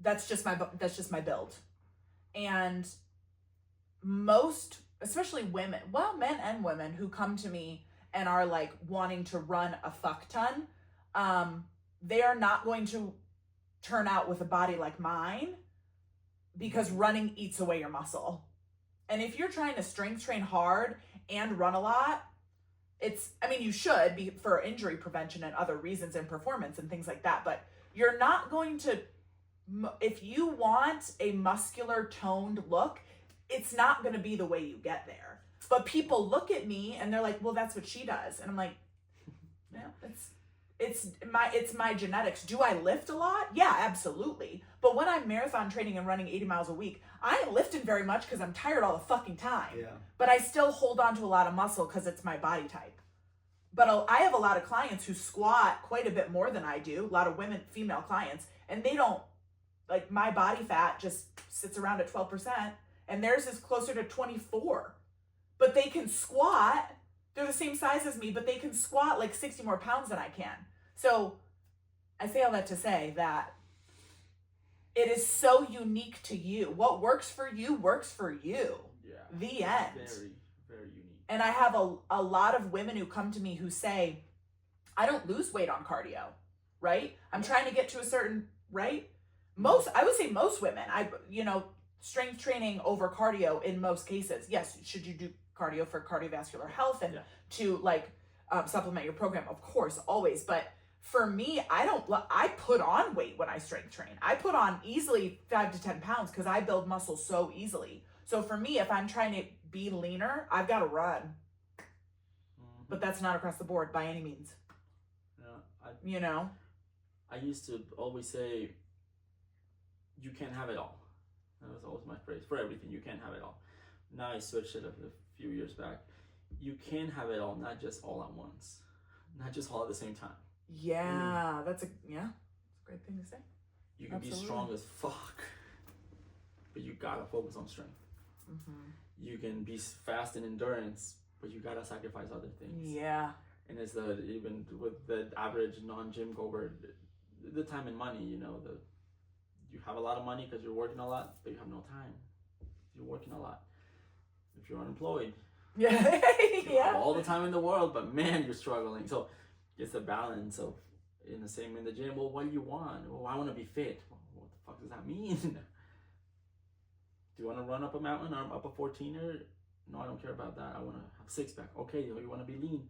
Speaker 2: That's just my build. And most, especially women, men and women who come to me and are like wanting to run a fuck ton, they are not going to turn out with a body like mine because running eats away your muscle. And if you're trying to strength train hard and run a lot, you should be for injury prevention and other reasons and performance and things like that, but you're not going to if you want a muscular toned look, it's not going to be the way you get there. But people look at me and they're like, well, that's what she does. And I'm like, yeah, it's my genetics. Do I lift a lot? Yeah, absolutely. But when I'm marathon training and running 80 miles a week, I ain't lifting very much because I'm tired all the fucking time.
Speaker 1: Yeah.
Speaker 2: But I still hold on to a lot of muscle because it's my body type. But I have a lot of clients who squat quite a bit more than I do. A lot of female clients, and they don't, like, my body fat just sits around at 12%, and theirs is closer to 24. But they can squat. They're the same size as me, but they can squat like 60 more pounds than I can. So I say all that to say that it is so unique to you. What works for you works for you.
Speaker 3: Yeah.
Speaker 2: The end.
Speaker 3: Very, very unique.
Speaker 2: And I have a lot of women who come to me who say, I don't lose weight on cardio, right? I'm trying to get to a certain, right? I would say most women, strength training over cardio in most cases. Yes, should you do cardio for cardiovascular health and to supplement your program? Of course, always. But for me, I put on weight when I strength train. I put on easily 5 to 10 pounds because I build muscle so easily. So for me, if I'm trying to be leaner, I've got to run.
Speaker 3: Mm-hmm.
Speaker 2: But that's not across the board by any means.
Speaker 3: Yeah, I used to always say, you can't have it all. That was always my phrase. For everything, you can't have it all. Now I switched it a few years back. You can have it all, not just all at once. Not just all at the same time.
Speaker 2: Yeah, that's a great thing to say.
Speaker 3: You can be strong as fuck, but you gotta focus on strength.
Speaker 2: Mm-hmm.
Speaker 3: You can be fast in endurance, but you gotta sacrifice other things.
Speaker 2: Yeah.
Speaker 3: And it's even with the average non-gym goer, the time and money, you have a lot of money because you're working a lot, but you have no time. You're working a lot. If you're unemployed, you have all the time in the world, but man, you're struggling. So it's a balance of, in the gym, well, what do you want? Well, I want to be fit. Well, what the fuck does that mean? Do you want to run up a mountain or up a 14er? No, I don't care about that. I want to have six pack. Okay, you want to be lean.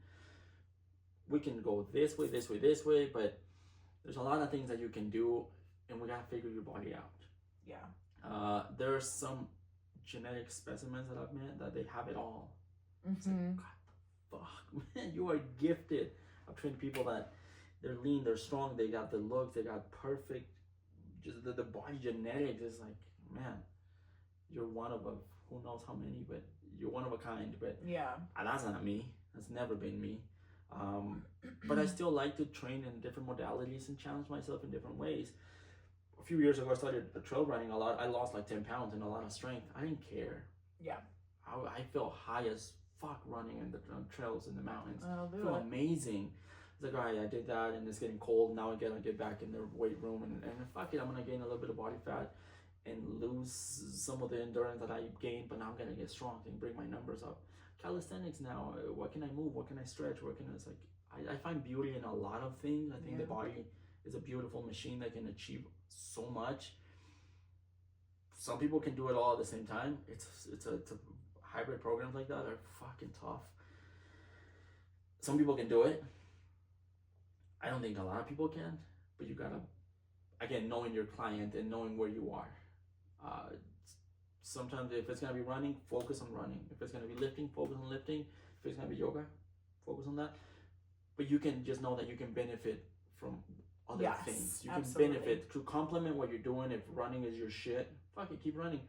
Speaker 3: We can go this way, but there's a lot of things that you can do, and we got to figure your body out.
Speaker 2: Yeah.
Speaker 3: There are some genetic specimens that I've met that they have it all.
Speaker 2: Mm-hmm.
Speaker 3: It's like, God, fuck, man, you are gifted. I've trained people that they're lean, they're strong, they got the look, they got perfect, just the body genetics is like, man, you're one of who knows how many, but you're one of a kind. But that's not me. That's never been me. But I still like to train in different modalities and challenge myself in different ways. A few years ago, I started trail running a lot. I lost like 10 pounds and a lot of strength. I didn't care.
Speaker 2: Yeah.
Speaker 3: I felt high as fuck running in the trails in the mountains.
Speaker 2: I
Speaker 3: feel amazing. It's like, all right, I did that and it's getting cold. Now I gotta get back in the weight room and fuck it, I'm gonna gain a little bit of body fat and lose some of the endurance that I gained, but now I'm gonna get strong and bring my numbers up. Calisthenics now, what can I move? What can I stretch? It's like, I find beauty in a lot of things. I think the body is a beautiful machine that can achieve so much. Some people can do it all at the same time. It's a hybrid programs like that are fucking tough. Some people can do it. I don't think a lot of people can, but you gotta, again, knowing your client and knowing where you are. Sometimes if it's gonna be running, focus on running. If it's gonna be lifting, focus on lifting. If it's gonna be yoga, focus on that. But you can just know that you can benefit from other things. You can benefit to complement what you're doing. If running is your shit, fuck it, keep running.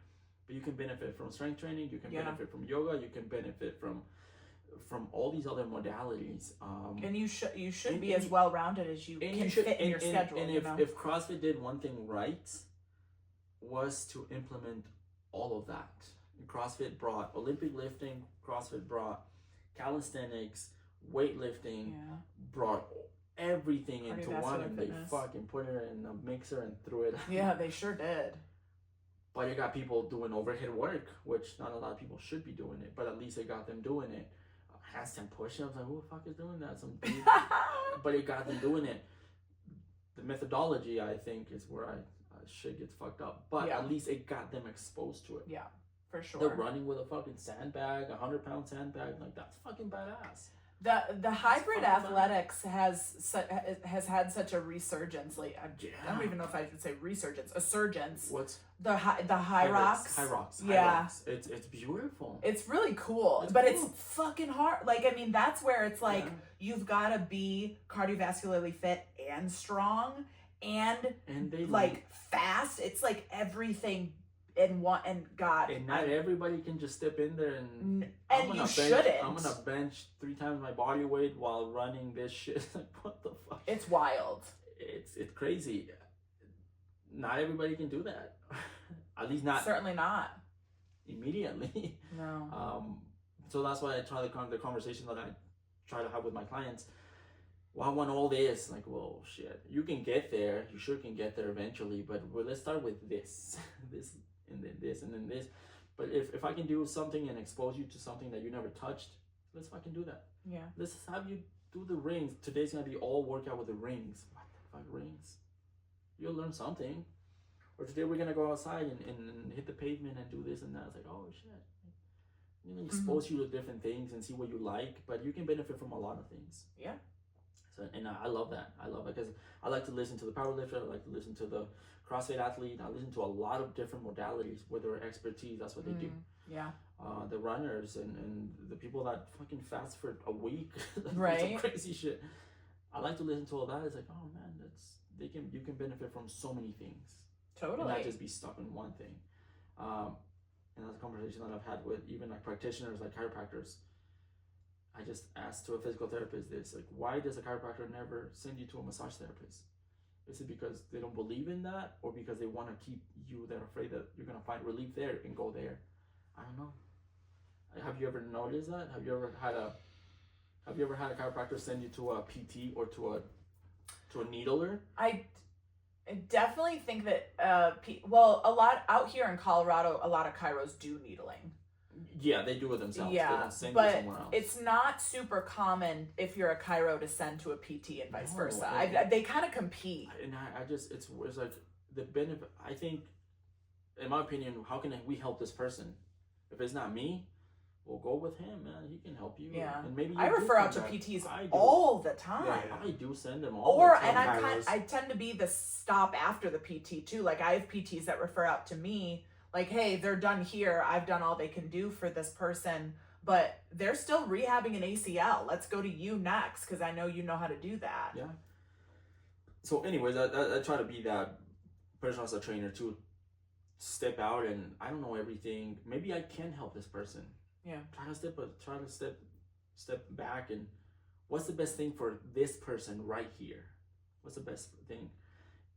Speaker 3: But you can benefit from strength training. You can benefit from yoga. You can benefit from all these other modalities.
Speaker 2: And you should be as well rounded as you can fit in your schedule.
Speaker 3: And if CrossFit did one thing right, was to implement all of that. CrossFit brought Olympic lifting. CrossFit brought calisthenics, weightlifting. Brought everything into one, and they fucking put it in a mixer and threw it.
Speaker 2: Yeah, they sure did.
Speaker 3: But you got people doing overhead work, which not a lot of people should be doing it, but at least it got them doing it. Handstand push-ups, like, who the fuck is doing that? Some dude, but it got them doing it. The methodology, I think, is where shit gets fucked up. But at least it got them exposed to it.
Speaker 2: Yeah, for sure.
Speaker 3: They're running with a fucking sandbag, 100-pound sandbag, like, that's fucking badass.
Speaker 2: The hybrid
Speaker 3: fun, man.
Speaker 2: athletics has had such a resurgence. Like I don't even know if I should say resurgence, a surgence.
Speaker 3: What's
Speaker 2: The high rocks.
Speaker 3: High rocks.
Speaker 2: Yeah.
Speaker 3: Rocks. It's beautiful.
Speaker 2: It's really cool,
Speaker 3: It's
Speaker 2: but
Speaker 3: cool.
Speaker 2: it's fucking hard. Like, I mean, that's where it's like
Speaker 3: Yeah.
Speaker 2: you've got to be cardiovascularly fit and strong and
Speaker 3: they
Speaker 2: like fast. It's like everything in one. And God,
Speaker 3: and not everybody can just step in there and
Speaker 2: and you shouldn't.
Speaker 3: I'm gonna bench 3 times my body weight while running this shit. Like, what the fuck?
Speaker 2: It's wild.
Speaker 3: It's crazy. Not everybody can do that. At least not
Speaker 2: Certainly not.
Speaker 3: immediately.
Speaker 2: No.
Speaker 3: So that's why I try the conversation that I try to have with my clients. Well, I want all this. Like, well, shit, you can get there. You sure can get there eventually. But let's start with this, this, and then this, and then this. But if I can do something and expose you to something that you never touched, let's fucking do that.
Speaker 2: Yeah.
Speaker 3: Let's have you do the rings. Today's gonna be all workout with the rings. What the fuck, rings? You'll learn something. Or today we're gonna go outside and hit the pavement and do this and that. It's like, oh shit. You know, expose you to different things and see what you like, but you can benefit from a lot of things.
Speaker 2: Yeah.
Speaker 3: So, and I love that. I love it because I like to listen to the powerlifter. I like to listen to the CrossFit athlete. I listen to a lot of different modalities with their expertise. That's what they do.
Speaker 2: Yeah.
Speaker 3: The runners and the people that fucking fast for a week.
Speaker 2: Right.
Speaker 3: Some crazy shit. I like to listen to all that. It's like, oh man, you can benefit from so many things.
Speaker 2: Totally.
Speaker 3: And not just be stuck in one thing. And that's a conversation that I've had with even like practitioners, like chiropractors. I just asked to a physical therapist this, like, why does a chiropractor never send you to a massage therapist? Is it because they don't believe in that, or because they want to keep you, they're afraid that you're going to find relief there and go there? I don't know. Have you ever noticed that? Have you ever had a chiropractor send you to a PT or to a needler?
Speaker 2: I definitely think that a lot out here in Colorado, a lot of chiros do needling.
Speaker 3: Yeah, they do it themselves. They
Speaker 2: Yeah,
Speaker 3: don't send you
Speaker 2: but
Speaker 3: somewhere else.
Speaker 2: it's not super common if you're a chiro to send to a PT and vice
Speaker 3: No,
Speaker 2: versa. They kind of compete.
Speaker 3: And I just it's like the benefit. I think, in my opinion, how can we help this person? If it's not me, we'll go with him, man. He can help you.
Speaker 2: Yeah,
Speaker 3: and maybe
Speaker 2: I refer out to
Speaker 3: that.
Speaker 2: PTs
Speaker 3: I do.
Speaker 2: all the time.
Speaker 1: Yeah.
Speaker 3: I do send them all the time.
Speaker 2: And I tend to be the stop after the PT too. Like I have PTs that refer out to me. Like, hey, they're done here. I've done all they can do for this person, but they're still rehabbing an ACL. Let's go to you next because I know you know how to do that.
Speaker 3: Yeah. So, anyways, I try to be that person as a trainer to step out, and I don't know everything. Maybe I can help this person.
Speaker 2: Yeah.
Speaker 3: Try to step back, and what's the best thing for this person right here? What's the best thing?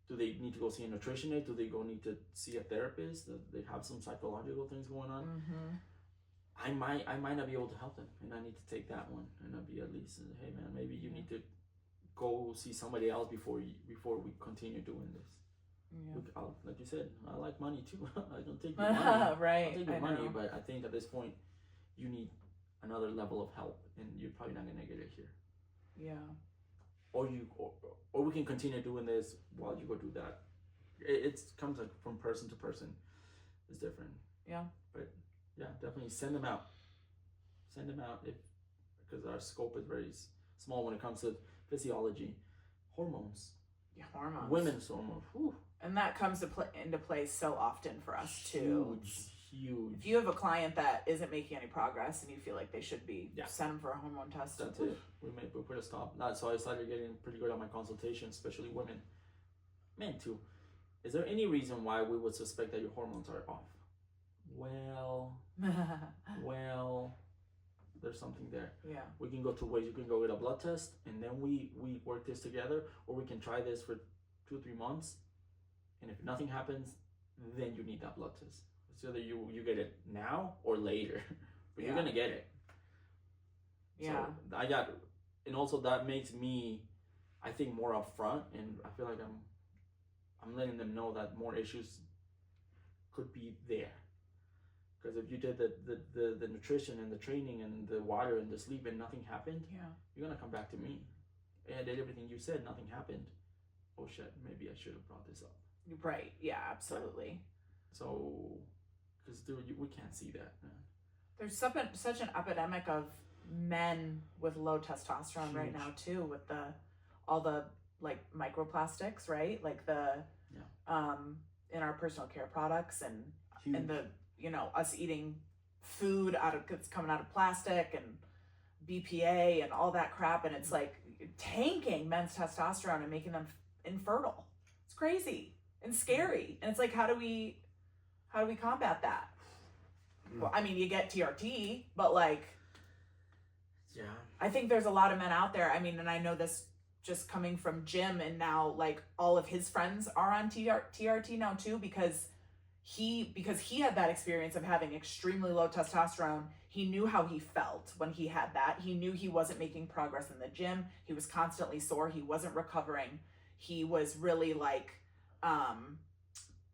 Speaker 3: Do they need to go see a nutritionist? Do they need to see a therapist? Do they have some psychological things going on?
Speaker 2: Mm-hmm.
Speaker 3: I might not be able to help them, and I need to take that one, and I'll be at least, hey man, maybe you need to go see somebody else before we continue doing this.
Speaker 2: Yeah.
Speaker 3: Like you said, I like money too. I don't take your money.
Speaker 2: Right.
Speaker 3: I'll take your money,
Speaker 2: know.
Speaker 3: but I think at this point, you need another level of help, and you're probably not gonna get it here.
Speaker 2: Yeah.
Speaker 3: Or we can continue doing this while you go do that. It comes like from person to person. It's different.
Speaker 2: Yeah.
Speaker 3: But yeah, definitely send them out. Send them out because our scope is very small when it comes to physiology, hormones.
Speaker 2: Yeah, hormones.
Speaker 3: Women's hormones. Whew.
Speaker 2: And that comes into play so often for us too.
Speaker 3: Huge.
Speaker 2: If you have a client that isn't making any progress and you feel like they should be, send them for a hormone test.
Speaker 3: That's it. We put a stop. So I started getting pretty good at my consultations, especially women. Men too. Is there any reason why we would suspect that your hormones are off? Well, there's something there.
Speaker 2: Yeah.
Speaker 3: We can go 2 ways. You can go get a blood test, and then we work this together, or we can try this for 2 or 3 months, and if nothing happens, then you need that blood test. So that you get it now or later, but you're gonna get it.
Speaker 2: Yeah.
Speaker 3: So and also that makes me, I think, more upfront, and I feel like I'm letting them know that more issues could be there. Because if you did the nutrition and the training and the water and the sleep and nothing happened, you're gonna come back to me. Hey, I did everything you said, nothing happened. Oh shit, maybe I should have brought this up.
Speaker 2: Right. Yeah. Absolutely.
Speaker 3: So, because dude, we can't see that, man.
Speaker 2: There's such an epidemic of men with low testosterone right now too, with all the like microplastics, right? Like in our personal care products and the, you know, us eating food it's coming out of plastic and BPA and all that crap, and it's like tanking men's testosterone and making them infertile. It's crazy and scary. And it's like, how do we combat that? Well, I mean, you get TRT, but like,
Speaker 3: yeah,
Speaker 2: I think there's a lot of men out there. I mean, and I know this just coming from Jim, and now like all of his friends are on TRT now too, because he had that experience of having extremely low testosterone. He knew how he felt when he had that. He knew he wasn't making progress in the gym. He was constantly sore. He wasn't recovering. He was really like, kind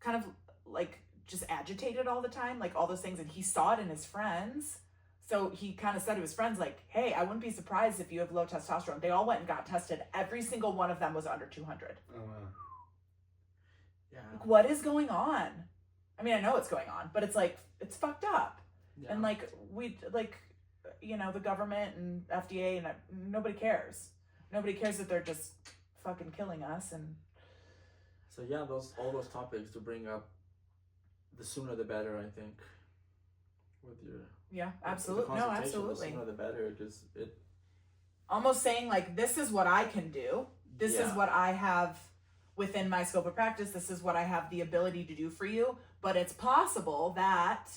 Speaker 2: of like just agitated all the time, like all those things. And he saw it in his friends. So he kind of said to his friends, like, hey, I wouldn't be surprised if you have low testosterone. They all went and got tested. Every single one of them was under 200.
Speaker 1: Oh, wow.
Speaker 3: Yeah.
Speaker 2: Like, what is going on? I mean, I know what's going on, but it's like, it's fucked up.
Speaker 3: Yeah.
Speaker 2: And like, you know, the government and FDA and nobody cares. Nobody cares that they're just fucking killing us. And
Speaker 3: so yeah, all those topics to bring up, the sooner the better, I think. With your
Speaker 2: absolutely, no, absolutely.
Speaker 3: The sooner the better, because it
Speaker 2: almost saying like, this is what I can do. This is what I have within my scope of practice. This is what I have the ability to do for you. But it's possible that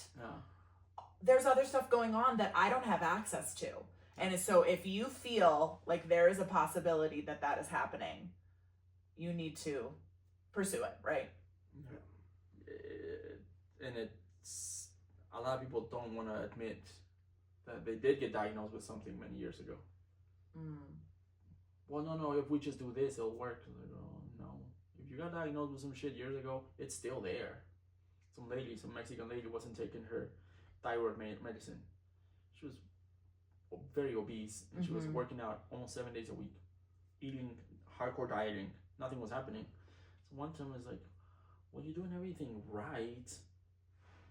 Speaker 2: there's other stuff going on that I don't have access to. And so if you feel like there is a possibility that is happening, you need to pursue it, right?
Speaker 3: And it's, a lot of people don't want to admit that they did get diagnosed with something many years ago. Well, no, if we just do this, it'll work. Like, oh, no. If you got diagnosed with some shit years ago, it's still there. Some Mexican lady wasn't taking her thyroid medicine. She was very obese, and she was working out almost 7 days a week, eating hardcore dieting. Nothing was happening. So one time I was like, well, you're doing everything right.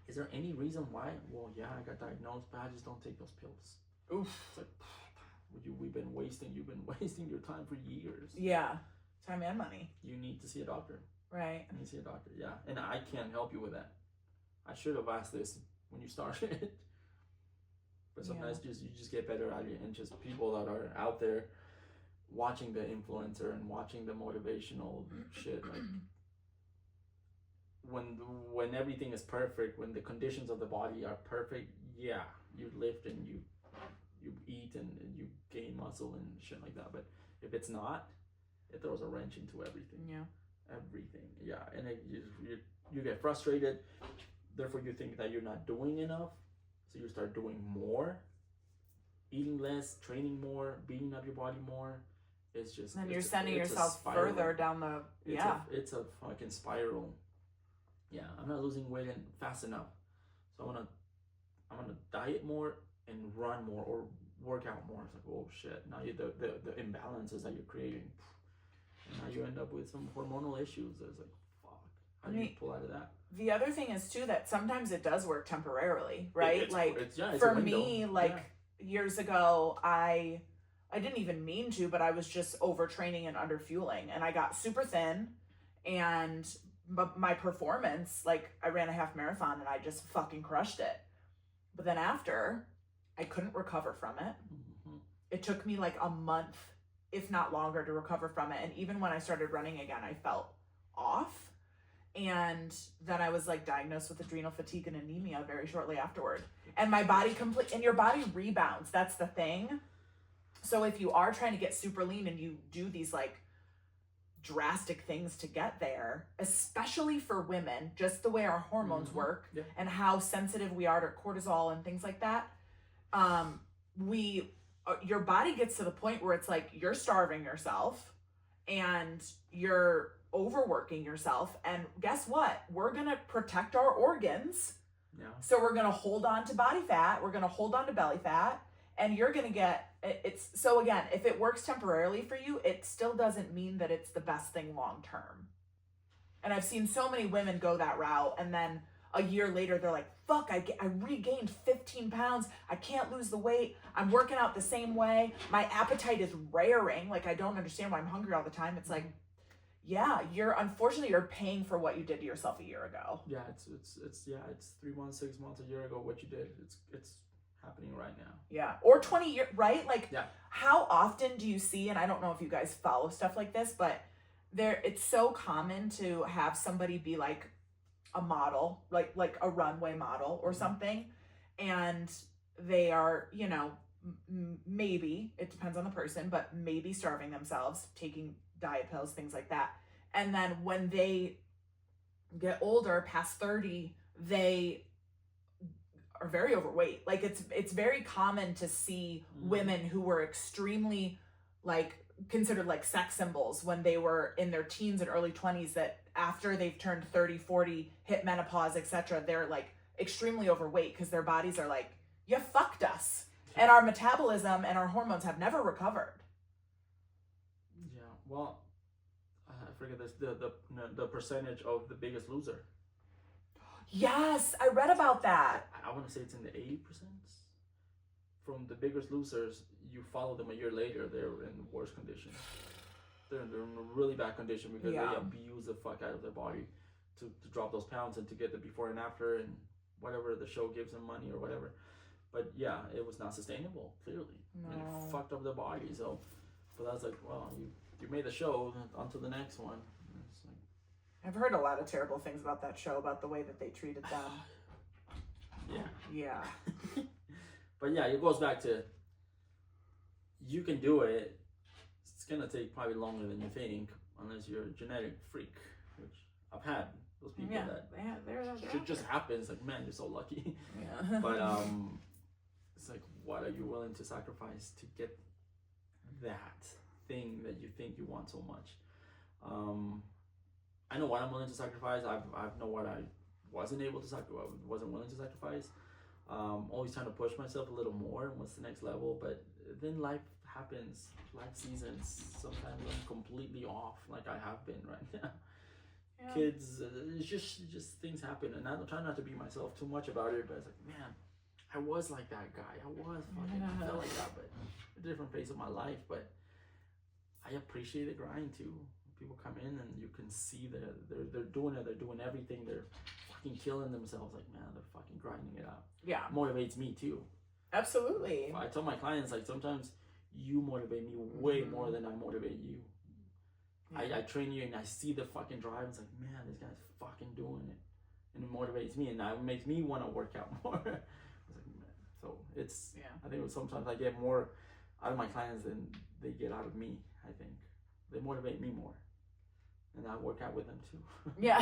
Speaker 3: Is there any reason why? Well, yeah, I got diagnosed, but I just don't take those pills.
Speaker 2: Oof.
Speaker 3: It's like, you've been wasting your time for years.
Speaker 2: Yeah, time and money.
Speaker 3: You need to see a doctor.
Speaker 2: Right.
Speaker 3: You need to see a doctor, yeah. And I can't help you with that. I should have asked this when you started. But sometimes you just get better at it, and just people that are out there watching the influencer and watching the motivational shit, like when everything is perfect, when the conditions of the body are perfect, yeah, you lift and you eat and you gain muscle and shit like that. But if it's not, it throws a wrench into everything. Everything, yeah. And you get frustrated, therefore you think that you're not doing enough, so you start doing more, eating less, training more, beating up your body more. It's just,
Speaker 2: and you're sending yourself further down the
Speaker 3: it's a fucking spiral. Yeah, I'm not losing weight fast enough, so I'm gonna diet more and run more or work out more. It's like, oh shit, now the imbalances that you're creating, and now you end up with some hormonal issues. It's like, fuck, how do you pull out of that?
Speaker 2: The other thing is too that sometimes it does work temporarily, right?
Speaker 3: It's
Speaker 2: for me, years ago, I didn't even mean to, but I was just overtraining and underfueling, and I got super thin, and my performance, like I ran a half marathon and I just fucking crushed it. But then after, I couldn't recover from it. It took me like a month, if not longer, to recover from it. And even when I started running again, I felt off. And then I was like diagnosed with adrenal fatigue and anemia very shortly afterward. And my body and your body rebounds. That's the thing. So if you are trying to get super lean and you do these like drastic things to get there, especially for women, just the way our hormones work and how sensitive we are to cortisol and things like that, your body gets to the point where it's like you're starving yourself and you're overworking yourself, and guess what? We're gonna protect our organs. So we're gonna hold on to body fat, we're gonna hold on to belly fat, and you're gonna get so again, if it works temporarily for you, it still doesn't mean that it's the best thing long term. And I've seen so many women go that route, and then a year later, they're like, fuck, I regained 15 pounds. I can't lose the weight. I'm working out the same way. My appetite is raring. Like, I don't understand why I'm hungry all the time. It's like, yeah, unfortunately, you're paying for what you did to yourself a year ago.
Speaker 3: Yeah, it's 3 months, 6 months, a year ago what you did. It's happening right now.
Speaker 2: Yeah, or 20 years, right? Like,
Speaker 3: yeah.
Speaker 2: How often do you see, and I don't know if you guys follow stuff like this, but it's so common to have somebody be like a model, like a runway model or something, and they are, you know, maybe, it depends on the person, but maybe starving themselves, taking diet pills, things like that. And then when they get older, past 30, they are very overweight. Like, it's very common to see women who were extremely like considered like sex symbols when they were in their teens and early 20s, that after they've turned 30, 40, hit menopause, etc., they're like extremely overweight because their bodies are like, you fucked us. And our metabolism and our hormones have never recovered.
Speaker 3: Yeah, well, I forget this, the percentage of the biggest loser.
Speaker 2: Yes, I read about that.
Speaker 3: I want to say it's in the 80%. From the biggest losers, you follow them a year later, they're in worse condition. They're in a really bad condition because they abuse the fuck out of their body to drop those pounds and to get the before and after and whatever the show gives them money or whatever. But yeah, it was not sustainable, clearly.
Speaker 2: No.
Speaker 3: And it fucked up their body. So, but I was like, well, you made the show, on to the next one. It's like,
Speaker 2: I've heard a lot of terrible things about that show, about the way that they treated them. Yeah.
Speaker 3: But yeah, it goes back to, you can do it. It's gonna take probably longer than you think, unless you're a genetic freak, which I've had those people that shit just happens. Like, man, you're so lucky.
Speaker 2: Yeah.
Speaker 3: But it's like, what are you willing to sacrifice to get that thing that you think you want so much? I know what I'm willing to sacrifice. I know what I wasn't able to sacrifice. Wasn't willing to sacrifice. Always trying to push myself a little more and what's the next level, but then life happens, life seasons. Sometimes I'm completely off, like I have been right now. Yeah. Kids, it's just things happen, and I try not to be myself too much about it, but it's like, man, I was like that guy. I was fucking felt like that, but a different phase of my life. But I appreciate the grind too. People come in and you can see that they're doing it. They're doing everything. They're fucking killing themselves. Like, man, they're fucking grinding it out.
Speaker 2: Yeah.
Speaker 3: Motivates me too.
Speaker 2: Absolutely.
Speaker 3: I tell my clients, like, sometimes you motivate me way more than I motivate you. Yeah. I train you and I see the fucking drive. It's like, man, this guy's fucking doing it. And it motivates me, and it makes me want to work out more. It's like, man. So it's, I think sometimes I get more out of my clients than they get out of me, I think. They motivate me more. And I work out with them too.
Speaker 2: Yeah.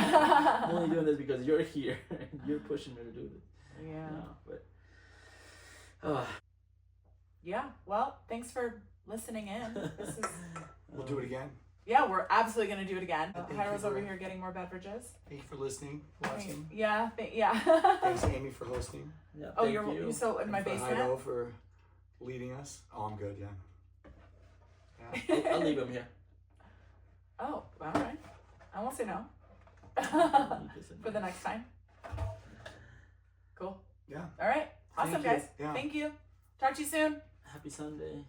Speaker 3: I'm only doing this because you're here and you're pushing me to do this.
Speaker 2: Yeah. Yeah. Well, thanks for listening in. This is.
Speaker 1: We'll do it again.
Speaker 2: Yeah, we're absolutely gonna do it again. Hiro's over here getting more beverages.
Speaker 1: Thank you for listening, watching.
Speaker 2: Yeah.
Speaker 1: Thanks, Amy, for hosting.
Speaker 3: Yeah,
Speaker 2: you're so in my basement.
Speaker 1: Hiro for leading us. Oh, I'm good. Yeah.
Speaker 3: I'll leave him here.
Speaker 2: Oh, all right. I won't say no. For the next time. Cool.
Speaker 1: Yeah.
Speaker 2: All right. Awesome, guys.
Speaker 1: Yeah.
Speaker 2: Thank you. Talk to you soon.
Speaker 3: Happy Sunday.